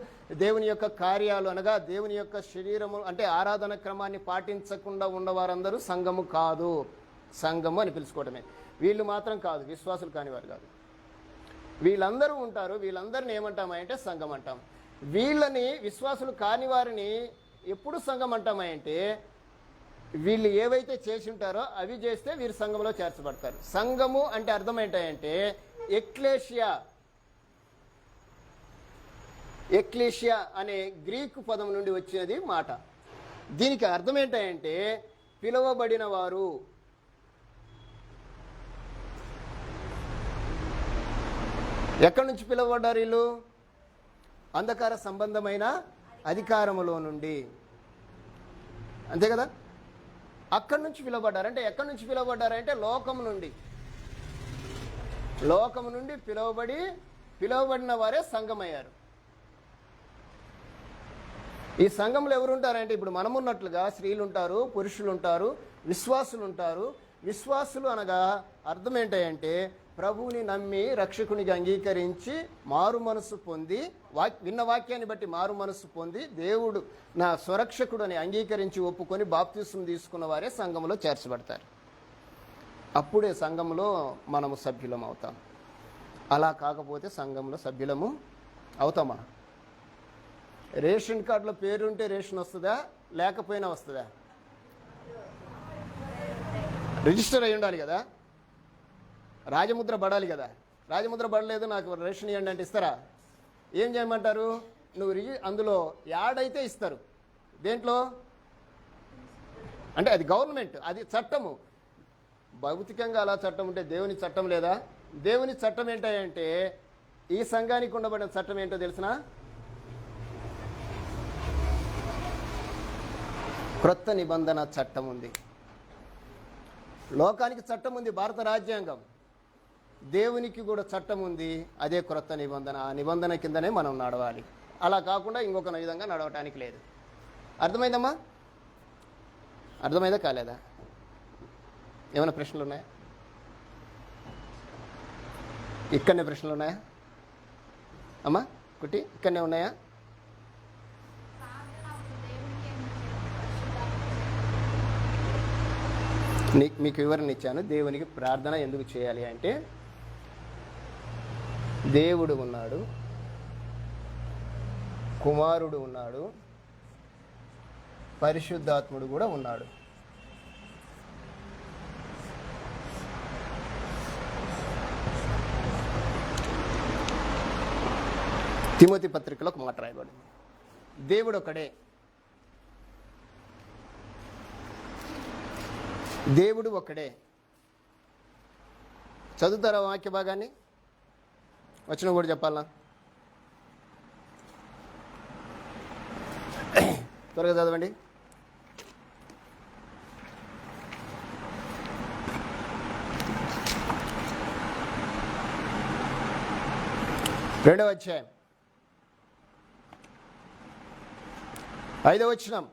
దేవుని యొక్క కార్యాలు అనగా దేవుని యొక్క శరీరము అంటే ఆరాధన క్రమాన్ని పాటించకుండా ఉన్నవారందరూ సంఘము కాదు. సంఘము అని పిలుచుకోవటమే. వీళ్ళు మాత్రం కాదు, విశ్వాసులు కానివారు కాదు. వీళ్ళందరూ ఉంటారు. వీళ్ళందరిని ఏమంటామంటే సంఘం అంటాం. వీళ్ళని విశ్వాసులు కాని వారిని ఎప్పుడు సంఘం అంటామంటే వీళ్ళు ఏవైతే చేసి ఉంటారో అవి చేస్తే వీరు సంఘంలో చేర్చబడతారు. సంఘము అంటే అర్థం ఏంటంటే ఎక్లేషియా అనే గ్రీకు పదం నుండి వచ్చినది మాట. దీనికి అర్థం ఏంటంటే పిలువబడిన వారు. ఎక్కడి నుంచి పిలువబడ్డారు వీళ్ళు? అంధకార సంబంధమైన అధికారములో నుండి. అంతే కదా? అక్కడి నుంచి పిలువబడ్డారు. అంటే ఎక్కడి నుంచి పిలువబడ్డారంటే లోకం నుండి. లోకం నుండి పిలువబడిన వారే సంఘమయ్యారు. ఈ సంఘంలో ఎవరుంటారంటే ఇప్పుడు మనమున్నట్లుగా స్త్రీలు ఉంటారు, పురుషులు ఉంటారు, విశ్వాసులు ఉంటారు. విశ్వాసులు అనగా అర్థం ఏంటంటే ప్రభువుని నమ్మి రక్షకునిగా అంగీకరించి మారు మనసు పొంది విన్న వాక్యాన్ని బట్టి మారు మనసు పొంది దేవుడు నా స్వరక్షకుడు అని అంగీకరించి ఒప్పుకొని బాప్తిస్మం తీసుకున్న వారే సంఘంలో చేర్చబడతారు. అప్పుడే సంఘంలో మనము సభ్యులం అవుతాం. అలా కాకపోతే సంఘంలో సభ్యులము అవుతామా? రేషన్ కార్డులో పేరుంటే రేషన్ వస్తుందా, లేకపోయినా వస్తుందా? రిజిస్టర్ అయి ఉండాలి కదా, రాజముద్ర పడాలి కదా. రాజముద్ర పడలేదు, నాకు రేషన్ ఇవ్వండి అంటే ఇస్తారా? ఏం చేయమంటారు? నువ్వు అందులో యాడ్ అయితే ఇస్తారు. దేంట్లో అంటే అది గవర్నమెంట్, అది చట్టము. భౌతికంగా అలా చట్టం ఉంటే దేవుని చట్టం లేదా? దేవుని చట్టం ఏంటంటే ఈ సంఘానికి ఉండబడిన చట్టం ఏంటో తెలిసిన? క్రొత్త నిబంధన చట్టం ఉంది. లోకానికి చట్టం ఉంది, భారత రాజ్యాంగం. దేవునికి కూడా చట్టం ఉంది, అదే క్రొత్త నిబంధన. ఆ నిబంధన కిందనే మనం నడవాలి. అలా కాకుండా ఇంకొక విధంగా నడవటానికి లేదు. అర్థమైందమ్మా? అర్థమైందా కాలేదా? ఏమైనా ప్రశ్నలు ఉన్నాయా? ఇక్కడనే ప్రశ్నలు ఉన్నాయా అమ్మా? కుట్టి ఇక్కడనే ఉన్నాయా? మీకు వివరణ ఇచ్చాను. దేవునికి ప్రార్థన ఎందుకు చేయాలి అంటే దేవుడు ఉన్నాడు, కుమారుడు ఉన్నాడు, పరిశుద్ధాత్ముడు కూడా ఉన్నాడు. తిమోతి పత్రికలో ఒక మాట రాయబడింది, దేవుడు ఒకడే. దేవుడు ఒకడే. చదువుతారా వాక్య భాగాన్ని? వచ్చిన కూడా చెప్పాలనా? త్వరగా చదవండి. రెండవ అధ్యాయం 5వ వచనం.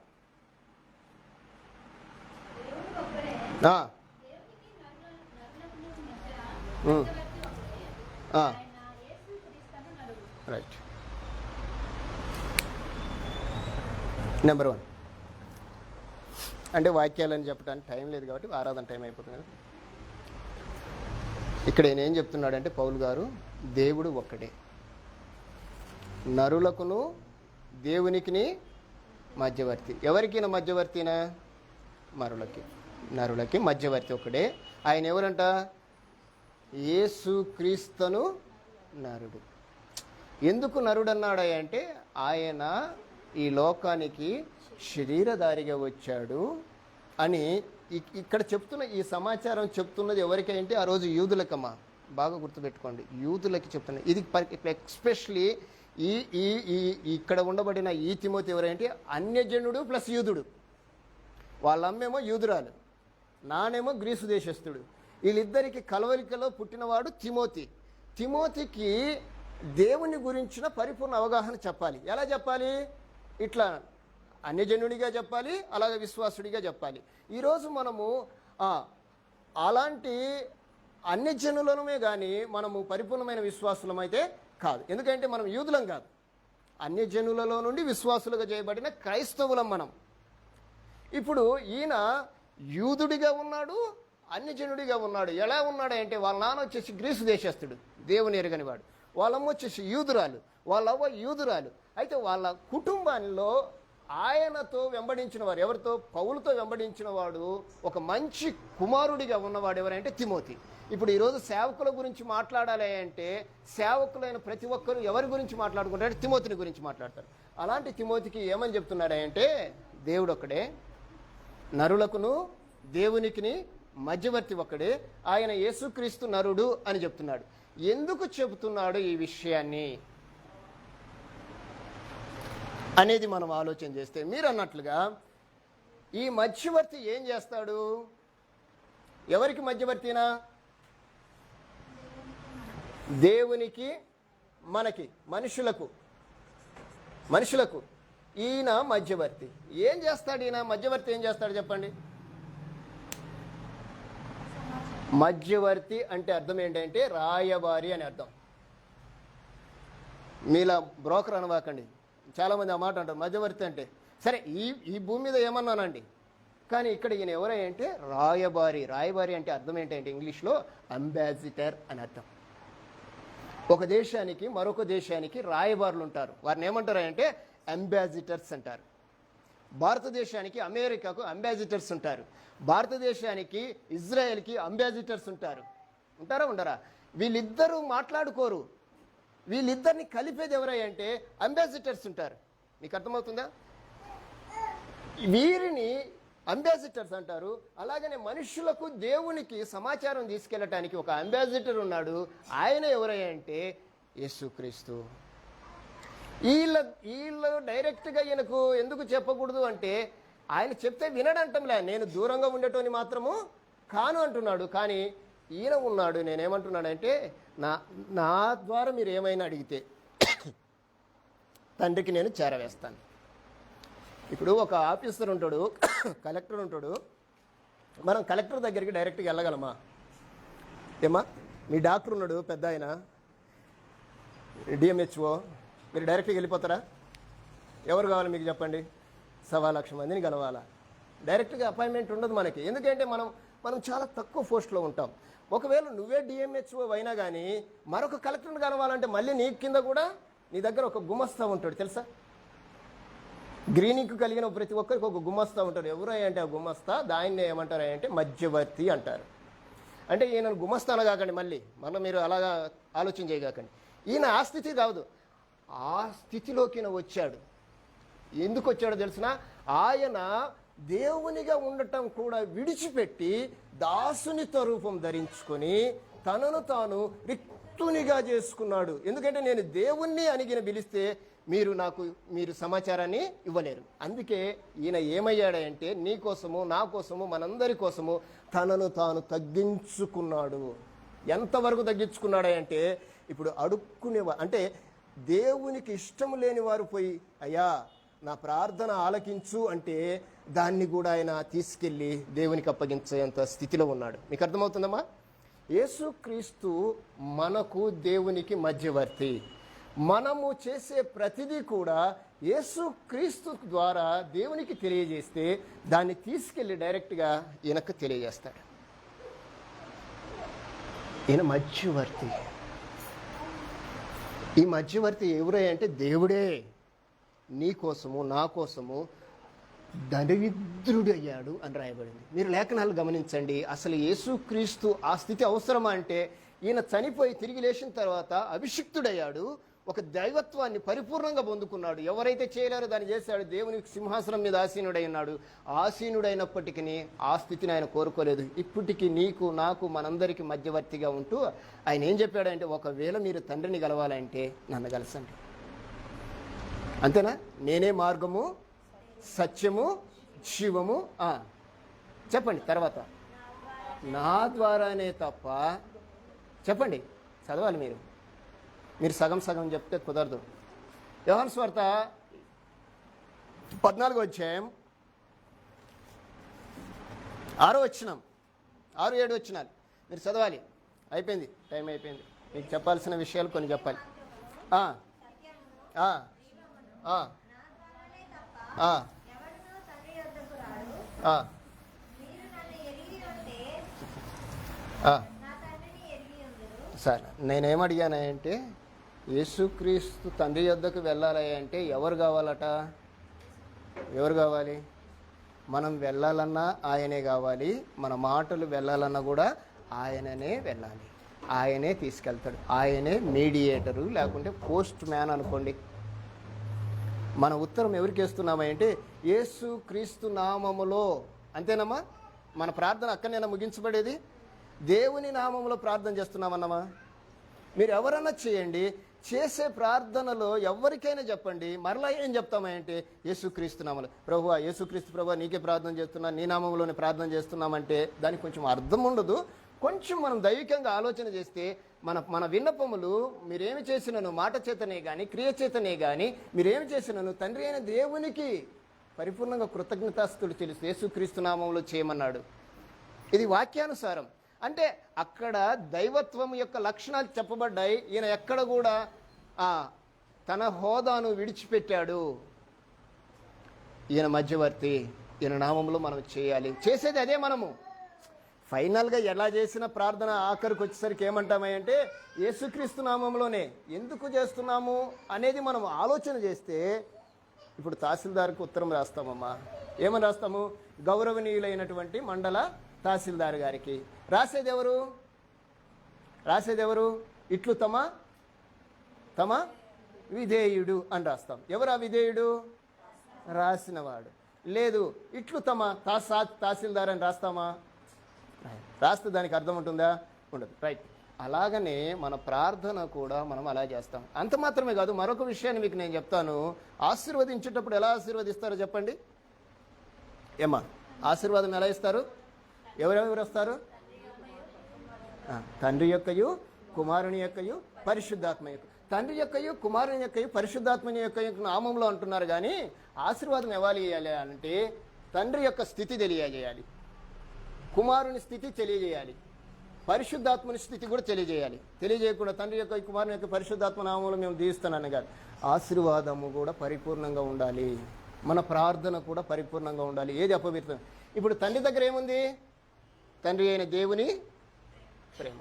రైట్. నెంబర్ 1 అంటే వాక్యాలని చెప్పడానికి టైం లేదు కాబట్టి ఆరాధన టైం అయిపోతుంది కదా. ఇక్కడ ఆయన ఏం చెప్తున్నాడంటే పౌలు గారు, దేవుడు ఒక్కడే, నరులకును దేవునికిని మధ్యవర్తి. ఎవరికైనా మధ్యవర్తినా? నరులకి మధ్యవర్తి ఒకడే. ఆయన ఎవరంట? యేసు క్రీస్తును నరుడు. ఎందుకు నరుడు అన్నాడు అంటే ఆయన ఈ లోకానికి శరీరధారిగా వచ్చాడు అని ఇక్కడ చెప్తున్న ఈ సమాచారం చెప్తున్నది ఎవరికంటే ఆ రోజు యూదులకమ్మా. బాగా గుర్తుపెట్టుకోండి, యూదులకి చెప్తున్నది ఇది. ఎస్పెషలీ ఈ ఈ ఈ ఇక్కడ ఉండబడిన ఈ తిమోతి ఎవరంటే అన్యజనుడు ప్లస్ యూదుడు. వాళ్ళ అమ్మేమో యూదురాలు, నానేమో గ్రీసు దేశస్థుడు. వీళ్ళిద్దరికి కలవలికలో పుట్టినవాడు తిమోతి. తిమోతికి దేవుని గురించిన పరిపూర్ణ అవగాహన చెప్పాలి. ఎలా చెప్పాలి? ఇట్లా అన్యజనుడిగా చెప్పాలి, అలాగే విశ్వాసుడిగా చెప్పాలి. ఈరోజు మనము అలాంటి అన్యజనులమే కానీ మనము పరిపూర్ణమైన విశ్వాసులమైతే కాదు. ఎందుకంటే మనం యూదులం కాదు, అన్యజనులలో నుండి విశ్వాసులుగా చేయబడిన క్రైస్తవులం మనం. ఇప్పుడు ఈయన యూదుడిగా ఉన్నాడు, అన్యజనుడిగా ఉన్నాడు. ఎలా ఉన్నాడు అంటే వాళ్ళ నాన్న వచ్చేసి గ్రీసు దేశస్థుడు, దేవుని ఎరగని వాడు. వాళ్ళమ్మ వచ్చేసి యూదురాలు, వాళ్ళవ్వ యూదురాలు. అయితే వాళ్ళ కుటుంబాల్లో ఆయనతో వెంబడించిన వారు, ఎవరితో? పౌలుతో వెంబడించిన వాడు ఒక మంచి కుమారుడిగా ఉన్నవాడు ఎవరంటే తిమోతి. ఇప్పుడు ఈరోజు సేవకుల గురించి మాట్లాడాలి అంటే సేవకులైన ప్రతి ఒక్కరు ఎవరి గురించి మాట్లాడుకుంటారు? తిమోతిని గురించి మాట్లాడతారు. అలాంటి తిమోతికి ఏమని చెప్తున్నాడంటే దేవుడు ఒక్కడే, నరులకును దేవునికిని మధ్యవర్తి ఒక్కడే, ఆయన యేసుక్రీస్తు నరుడు అని చెప్తున్నాడు. ఎందుకు చెబుతున్నాడు ఈ విషయాన్ని అనేది మనం ఆలోచన చేస్తే మీరు అన్నట్లుగా ఈ మధ్యవర్తి ఏం చేస్తాడు? ఎవరికి మధ్యవర్తినా? దేవునికి, మనకి, మనుషులకు ఈయన మధ్యవర్తి. ఏం చేస్తాడు ఈయన మధ్యవర్తి? ఏం చేస్తాడు చెప్పండి? మధ్యవర్తి అంటే అర్థం ఏంటంటే రాయబారి అని అర్థం. మీలా బ్రోకర్ అనవాకండి. చాలామంది ఆ మాట అంటారు మధ్యవర్తి అంటే. సరే, ఈ భూమి మీద ఏమన్నానండి, కానీ ఇక్కడ ఈయన ఎవరంటే రాయబారి. రాయబారి అంటే అర్థం ఏంటంటే ఇంగ్లీష్లో అంబాసిడర్ అని అర్థం. ఒక దేశానికి మరొక దేశానికి రాయబారులు ఉంటారు. వారిని ఏమంటారంటే అంబాసిడర్స్ అంటారు. భారతదేశానికి అమెరికాకు అంబాసిడర్స్ ఉంటారు. భారతదేశానికి ఇజ్రాయెల్కి అంబాసిడర్స్ ఉంటారు. ఉంటారా ఉండరా? వీళ్ళిద్దరూ మాట్లాడుకోరు. వీళ్ళిద్దరిని కలిపేది ఎవరంటే అంబాసిడర్స్ ఉంటారు. మీకు అర్థమవుతుందా? వీరిని అంబాసిడర్స్ అంటారు. అలాగనే మనుషులకు దేవునికి సమాచారం తీసుకెళ్ళటానికి ఒక అంబాసిడర్ ఉన్నాడు. ఆయన ఎవరంటే యేసుక్రీస్తు. వీళ్ళు డైరెక్ట్గా ఈయనకు ఎందుకు చెప్పకూడదు అంటే ఆయన చెప్తే వినడంటంలే. నేను దూరంగా ఉండేటోని మాత్రము కాను అంటున్నాడు. కానీ ఈయన ఉన్నాడు. నేనేమంటున్నాడంటే నా ద్వారా మీరు ఏమైనా అడిగితే తండ్రికి నేను చేరవేస్తాను. ఇప్పుడు ఒక ఆఫీసర్ ఉంటాడు, కలెక్టర్ ఉంటాడు. మనం కలెక్టర్ దగ్గరికి డైరెక్ట్గా వెళ్ళగలమా? ఏమా, మీ డాక్టర్ ఉన్నాడు పెద్ద ఆయన, డిఎంహెచ్ఓ, మీరు డైరెక్ట్గా వెళ్ళిపోతారా? ఎవరు కావాలి మీకు చెప్పండి? 1,00,000 మందిని కలవాలా? డైరెక్ట్గా అపాయింట్మెంట్ ఉండదు మనకి. ఎందుకంటే మనం చాలా తక్కువ పోస్ట్లో ఉంటాం. ఒకవేళ నువ్వే డిఎంహెచ్ఓ అయినా కానీ మరొక కలెక్టర్ని కలవాలంటే మళ్ళీ నీ కింద కూడా నీ దగ్గర ఒక గుమస్తా ఉంటాడు. తెలుసా? గ్రీనింగ్ కలిగిన ప్రతి ఒక్కరికి ఒక గుమస్తా ఉంటారు. ఎవరు అంటే ఆ గుమస్తా, దాన్ని ఏమంటారు అంటే మధ్యవర్తి అంటారు. అంటే ఈయన గుమస్తా అనగాకండి, మళ్ళీ మీరు అలాగా ఆలోచన చేయగాకండి. ఈయన ఆ స్థితి కాదు, ఆ స్థితిలోకి ఈయన వచ్చాడు. ఎందుకు వచ్చాడో తెలిసిన? ఆయన దేవునిగా ఉండటం కూడా విడిచిపెట్టి దాసుని రూపం ధరించుకొని తనను తాను రిక్తునిగా చేసుకున్నాడు. ఎందుకంటే నేను దేవుణ్ణి అనిగిన పిలిస్తే మీరు సమాచారాన్ని ఇవ్వలేరు. అందుకే ఈయన ఏమయ్యాడంటే నీ కోసము, నా కోసము, మనందరి కోసము తనను తాను తగ్గించుకున్నాడు. ఎంతవరకు తగ్గించుకున్నాడంటే ఇప్పుడు అంటే దేవునికి ఇష్టం లేని వారు పోయి అయ్యా నా ప్రార్థన ఆలకించు అంటే దాన్ని కూడా ఆయన తీసుకెళ్ళి దేవునికి అప్పగించేంత స్థితిలో ఉన్నాడు. మీకు అర్థమవుతుందమ్మా? యేసుక్రీస్తు మనకు దేవునికి మధ్యవర్తి. మనము చేసే ప్రతిదీ కూడా యేసుక్రీస్తు ద్వారా దేవునికి తెలియజేస్తే దాన్ని తీసుకెళ్ళి డైరెక్ట్గా ఈయనకు తెలియజేస్తాడు. ఈయన మధ్యవర్తి. ఈ మధ్యవర్తి ఎవరే అంటే దేవుడే నీ కోసము, నా కోసము దరిద్రుడు అయ్యాడు అని రాయబడింది. మీరు లేఖనాలు గమనించండి. అసలు యేసుక్రీస్తు ఆ స్థితి అవసరమా అంటే ఈయన చనిపోయి తిరిగి లేచిన తర్వాత అభిషిక్తుడయ్యాడు. ఒక దైవత్వాన్ని పరిపూర్ణంగా పొందుకున్నాడు. ఎవరైతే చేయలేరో దాన్ని చేశాడు. దేవునికి సింహాసనం మీద ఆసీనుడై ఉన్నాడు. ఆసీనుడైనప్పటికీ ఆ స్థితిని ఆయన కోరుకోలేదు. ఇప్పటికీ నీకు, నాకు, మనందరికీ మధ్యవర్తిగా ఉంటూ ఆయన ఏం చెప్పాడంటే ఒకవేళ మీరు తండ్రిని కలవాలంటే నన్ను కలసండి. అంతేనా? నేనే మార్గము, సత్యము, జీవము. చెప్పండి తర్వాత. నా ద్వారానే తప్ప, చెప్పండి, చదవాలి మీరు సగం సగం చెప్తే కుదరదు. యోహాను సువార్త 14వ అధ్యాయం 6వ వచనం, 6-7 వచనాలు మీరు చదవాలి. అయిపోయింది, టైం అయిపోయింది. మీకు చెప్పాల్సిన విషయాలు కొన్ని చెప్పాలి. సార్ నేనేమడిగానంటే యేసుక్రీస్తు తండ్రి యొద్దకు వెళ్ళాలి అంటే ఎవరు కావాలట? ఎవరు కావాలి? మనం వెళ్ళాలన్నా ఆయనే కావాలి. మన మాటలు వెళ్ళాలన్నా కూడా ఆయననే వెళ్ళాలి. ఆయనే తీసుకెళ్తాడు. ఆయనే మీడియేటరు, లేకుంటే పోస్ట్ మ్యాన్ అనుకోండి. మన ఉత్తరం ఎవరికి వేస్తున్నామంటే యేసుక్రీస్తు నామములో. అంతేనమ్మా? మన ప్రార్థన అక్కడనేనా ముగించబడేది? దేవుని నామములో ప్రార్థన చేస్తున్నామన్నమా? మీరు ఎవరన్నా చేయండి, చేసే ప్రార్థనలో ఎవరికైనా చెప్పండి, మరలా ఏం చెప్తామంటే యేసుక్రీస్తు నామములో ప్రభువా, యేసుక్రీస్తు ప్రభువా నీకే ప్రార్థన చేస్తున్నా, నీ నామంలోనే ప్రార్థన చేస్తున్నామంటే దానికి కొంచెం అర్థం ఉండదు. కొంచెం మనం దైవికంగా ఆలోచన చేస్తే మన విన్నపములు మీరేమి చేసినను మాట చేతనే కానీ క్రియ చేతనే కానీ మీరేమి చేసినను తండ్రి అయిన దేవునికి పరిపూర్ణంగా కృతజ్ఞతాస్తులు తెలుసు యేసుక్రీస్తు నామంలో చేయమన్నాడు. ఇది వాక్యానుసారం. అంటే అక్కడ దైవత్వం యొక్క లక్షణాలు చెప్పబడ్డాయి. ఈయన ఎక్కడ కూడా తన హోదాను విడిచిపెట్టాడు. ఈయన మధ్యవర్తి, ఈయన నామంలో మనం చేయాలి. చేసేది అదే. మనము ఫైనల్గా ఎలా చేసిన ప్రార్థన ఆఖరికి వచ్చేసరికి ఏమంటామంటే యేసుక్రీస్తు నామంలోనే ఎందుకు చేస్తున్నాము అనేది మనం ఆలోచన చేస్తే, ఇప్పుడు తహసీల్దార్కి ఉత్తరం రాస్తామమ్మా, ఏమని రాస్తాము? గౌరవనీయులైనటువంటి మండల తహసీల్దార్ గారికి. రాసేదెవరు? ఇట్లు తమ విధేయుడు అని రాస్తాం. ఎవరు ఆ విధేయుడు? రాసినవాడు. లేదు, ఇట్లు తమ తహసీల్దార్ అని రాస్తామా? రాస్తే దానికి అర్థం ఉంటుందా? ఉండదు. రైట్. అలాగనే మన ప్రార్థన కూడా మనం అలా చేస్తాం. అంత మాత్రమే కాదు, మరొక విషయాన్ని మీకు నేను చెప్తాను. ఆశీర్వదించేటప్పుడు ఎలా ఆశీర్వదిస్తారో చెప్పండి. ఏమా ఆశీర్వాదం ఎలా ఇస్తారు? ఎవరెవరు వస్తారు? తండ్రి యొక్కయు కుమారుని యొక్కయు పరిశుద్ధాత్మ యొక్క. తండ్రి యొక్కయు కుమారుని యొక్కయు పరిశుద్ధాత్మని యొక్క నామంలో అంటున్నారు. కానీ ఆశీర్వాదం ఎవరు ఇవ్వాలి అంటే తండ్రి యొక్క స్థితి తెలియజేయాలి, కుమారుని స్థితి తెలియజేయాలి, పరిశుద్ధాత్మని స్థితి కూడా తెలియజేయాలి. తెలియజేయకుండా తండ్రి యొక్క కుమారుని యొక్క పరిశుద్ధాత్మ నామంలో మేము దీవిస్తున్నాను కాదు. ఆశీర్వాదము కూడా పరిపూర్ణంగా ఉండాలి, మన ప్రార్థన కూడా పరిపూర్ణంగా ఉండాలి. ఏది అపవిత్రం? ఇప్పుడు తండ్రి దగ్గర ఏముంది? తండ్రి అయిన దేవుని ప్రేమ,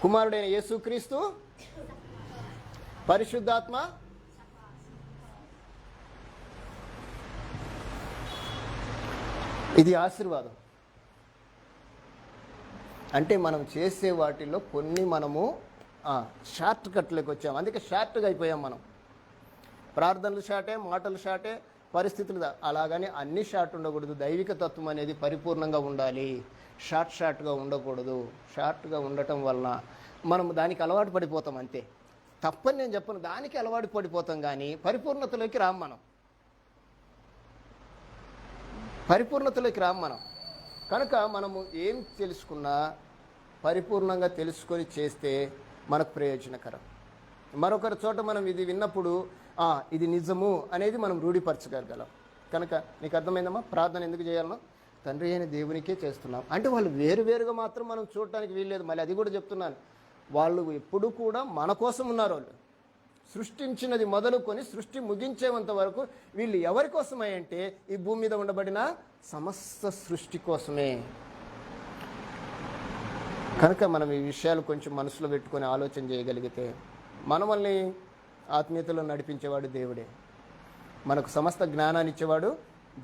కుమారుడైన యేసుక్రీస్తు, పరిశుద్ధాత్మ, ఇది ఆశీర్వాదం. అంటే మనం చేసే వాటిల్లో కొన్ని మనము షార్ట్ కట్లోకి వచ్చాము. అందుకే షార్ట్గా అయిపోయాం మనం. ప్రార్థనలు షార్టే, మాటలు షార్టే, పరిస్థితులు అలాగని అన్ని షార్ట్ ఉండకూడదు. దైవిక తత్వం అనేది పరిపూర్ణంగా ఉండాలి, షార్ట్గా ఉండకూడదు. షార్ట్గా ఉండటం వలన మనం దానికి అలవాటు పడిపోతాం. అంతే, తప్పని నేను చెప్పను, దానికి అలవాటు పడిపోతాం. కానీ పరిపూర్ణతలోకి రాం మనం. కనుక మనము ఏం తెలుసుకున్నా పరిపూర్ణంగా తెలుసుకొని చేస్తే మనకు ప్రయోజనకరం. మరొకరి చోట మనం ఇది విన్నప్పుడు ఇది నిజము అనేది మనం రూఢిపరచగలం. కనుక నీకు అర్థమైందమ్మా ప్రార్థన ఎందుకు చేయాలనో? తండ్రి అయిన దేవునికే చేస్తున్నాం. అంటే వాళ్ళు వేరువేరుగా మాత్రం మనం చూడటానికి వీల్లేదు. మళ్ళీ అది కూడా చెప్తున్నాను, వాళ్ళు ఎప్పుడు కూడా మన కోసం ఉన్నారు. వాళ్ళు సృష్టించినది మొదలుకొని సృష్టి ముగించేంత వరకు వీళ్ళు ఎవరి కోసమే అంటే ఈ భూమి మీద ఉండబడిన సమస్త సృష్టి కోసమే. కనుక మనం ఈ విషయాలు కొంచెం మనసులో పెట్టుకొని ఆలోచన చేయగలిగితే మనల్ని ఆత్మీయతలో నడిపించేవాడు దేవుడే, మనకు సమస్త జ్ఞానాన్ని ఇచ్చేవాడు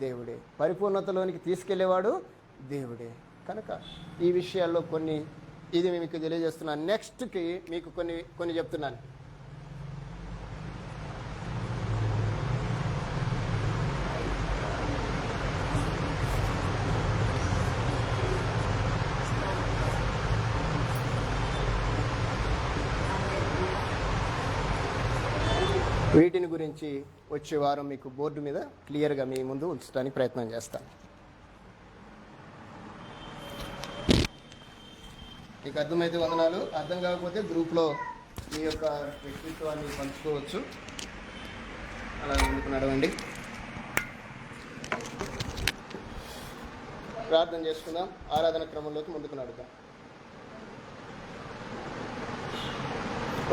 దేవుడే, పరిపూర్ణతలోనికి తీసుకెళ్లేవాడు దేవుడే. కనుక ఈ విషయాల్లో కొన్ని ఇది మీకు తెలియజేస్తున్నాను. నెక్స్ట్కి మీకు కొన్ని చెప్తున్నాను. వీటిని గురించి వచ్చే వారం మీకు బోర్డు మీద క్లియర్గా మీ ముందు ఉంచడానికి ప్రయత్నం చేస్తాను. మీకు అర్థమైతే వందనాలు. అర్థం కాకపోతే గ్రూప్లో మీ యొక్క వ్యక్తిత్వాన్ని పంచుకోవచ్చు. అలా ముందుకు నడవండి. ప్రార్థన చేసుకుందాం. ఆరాధన క్రమంలోకి ముందుకు నడుద్దాం.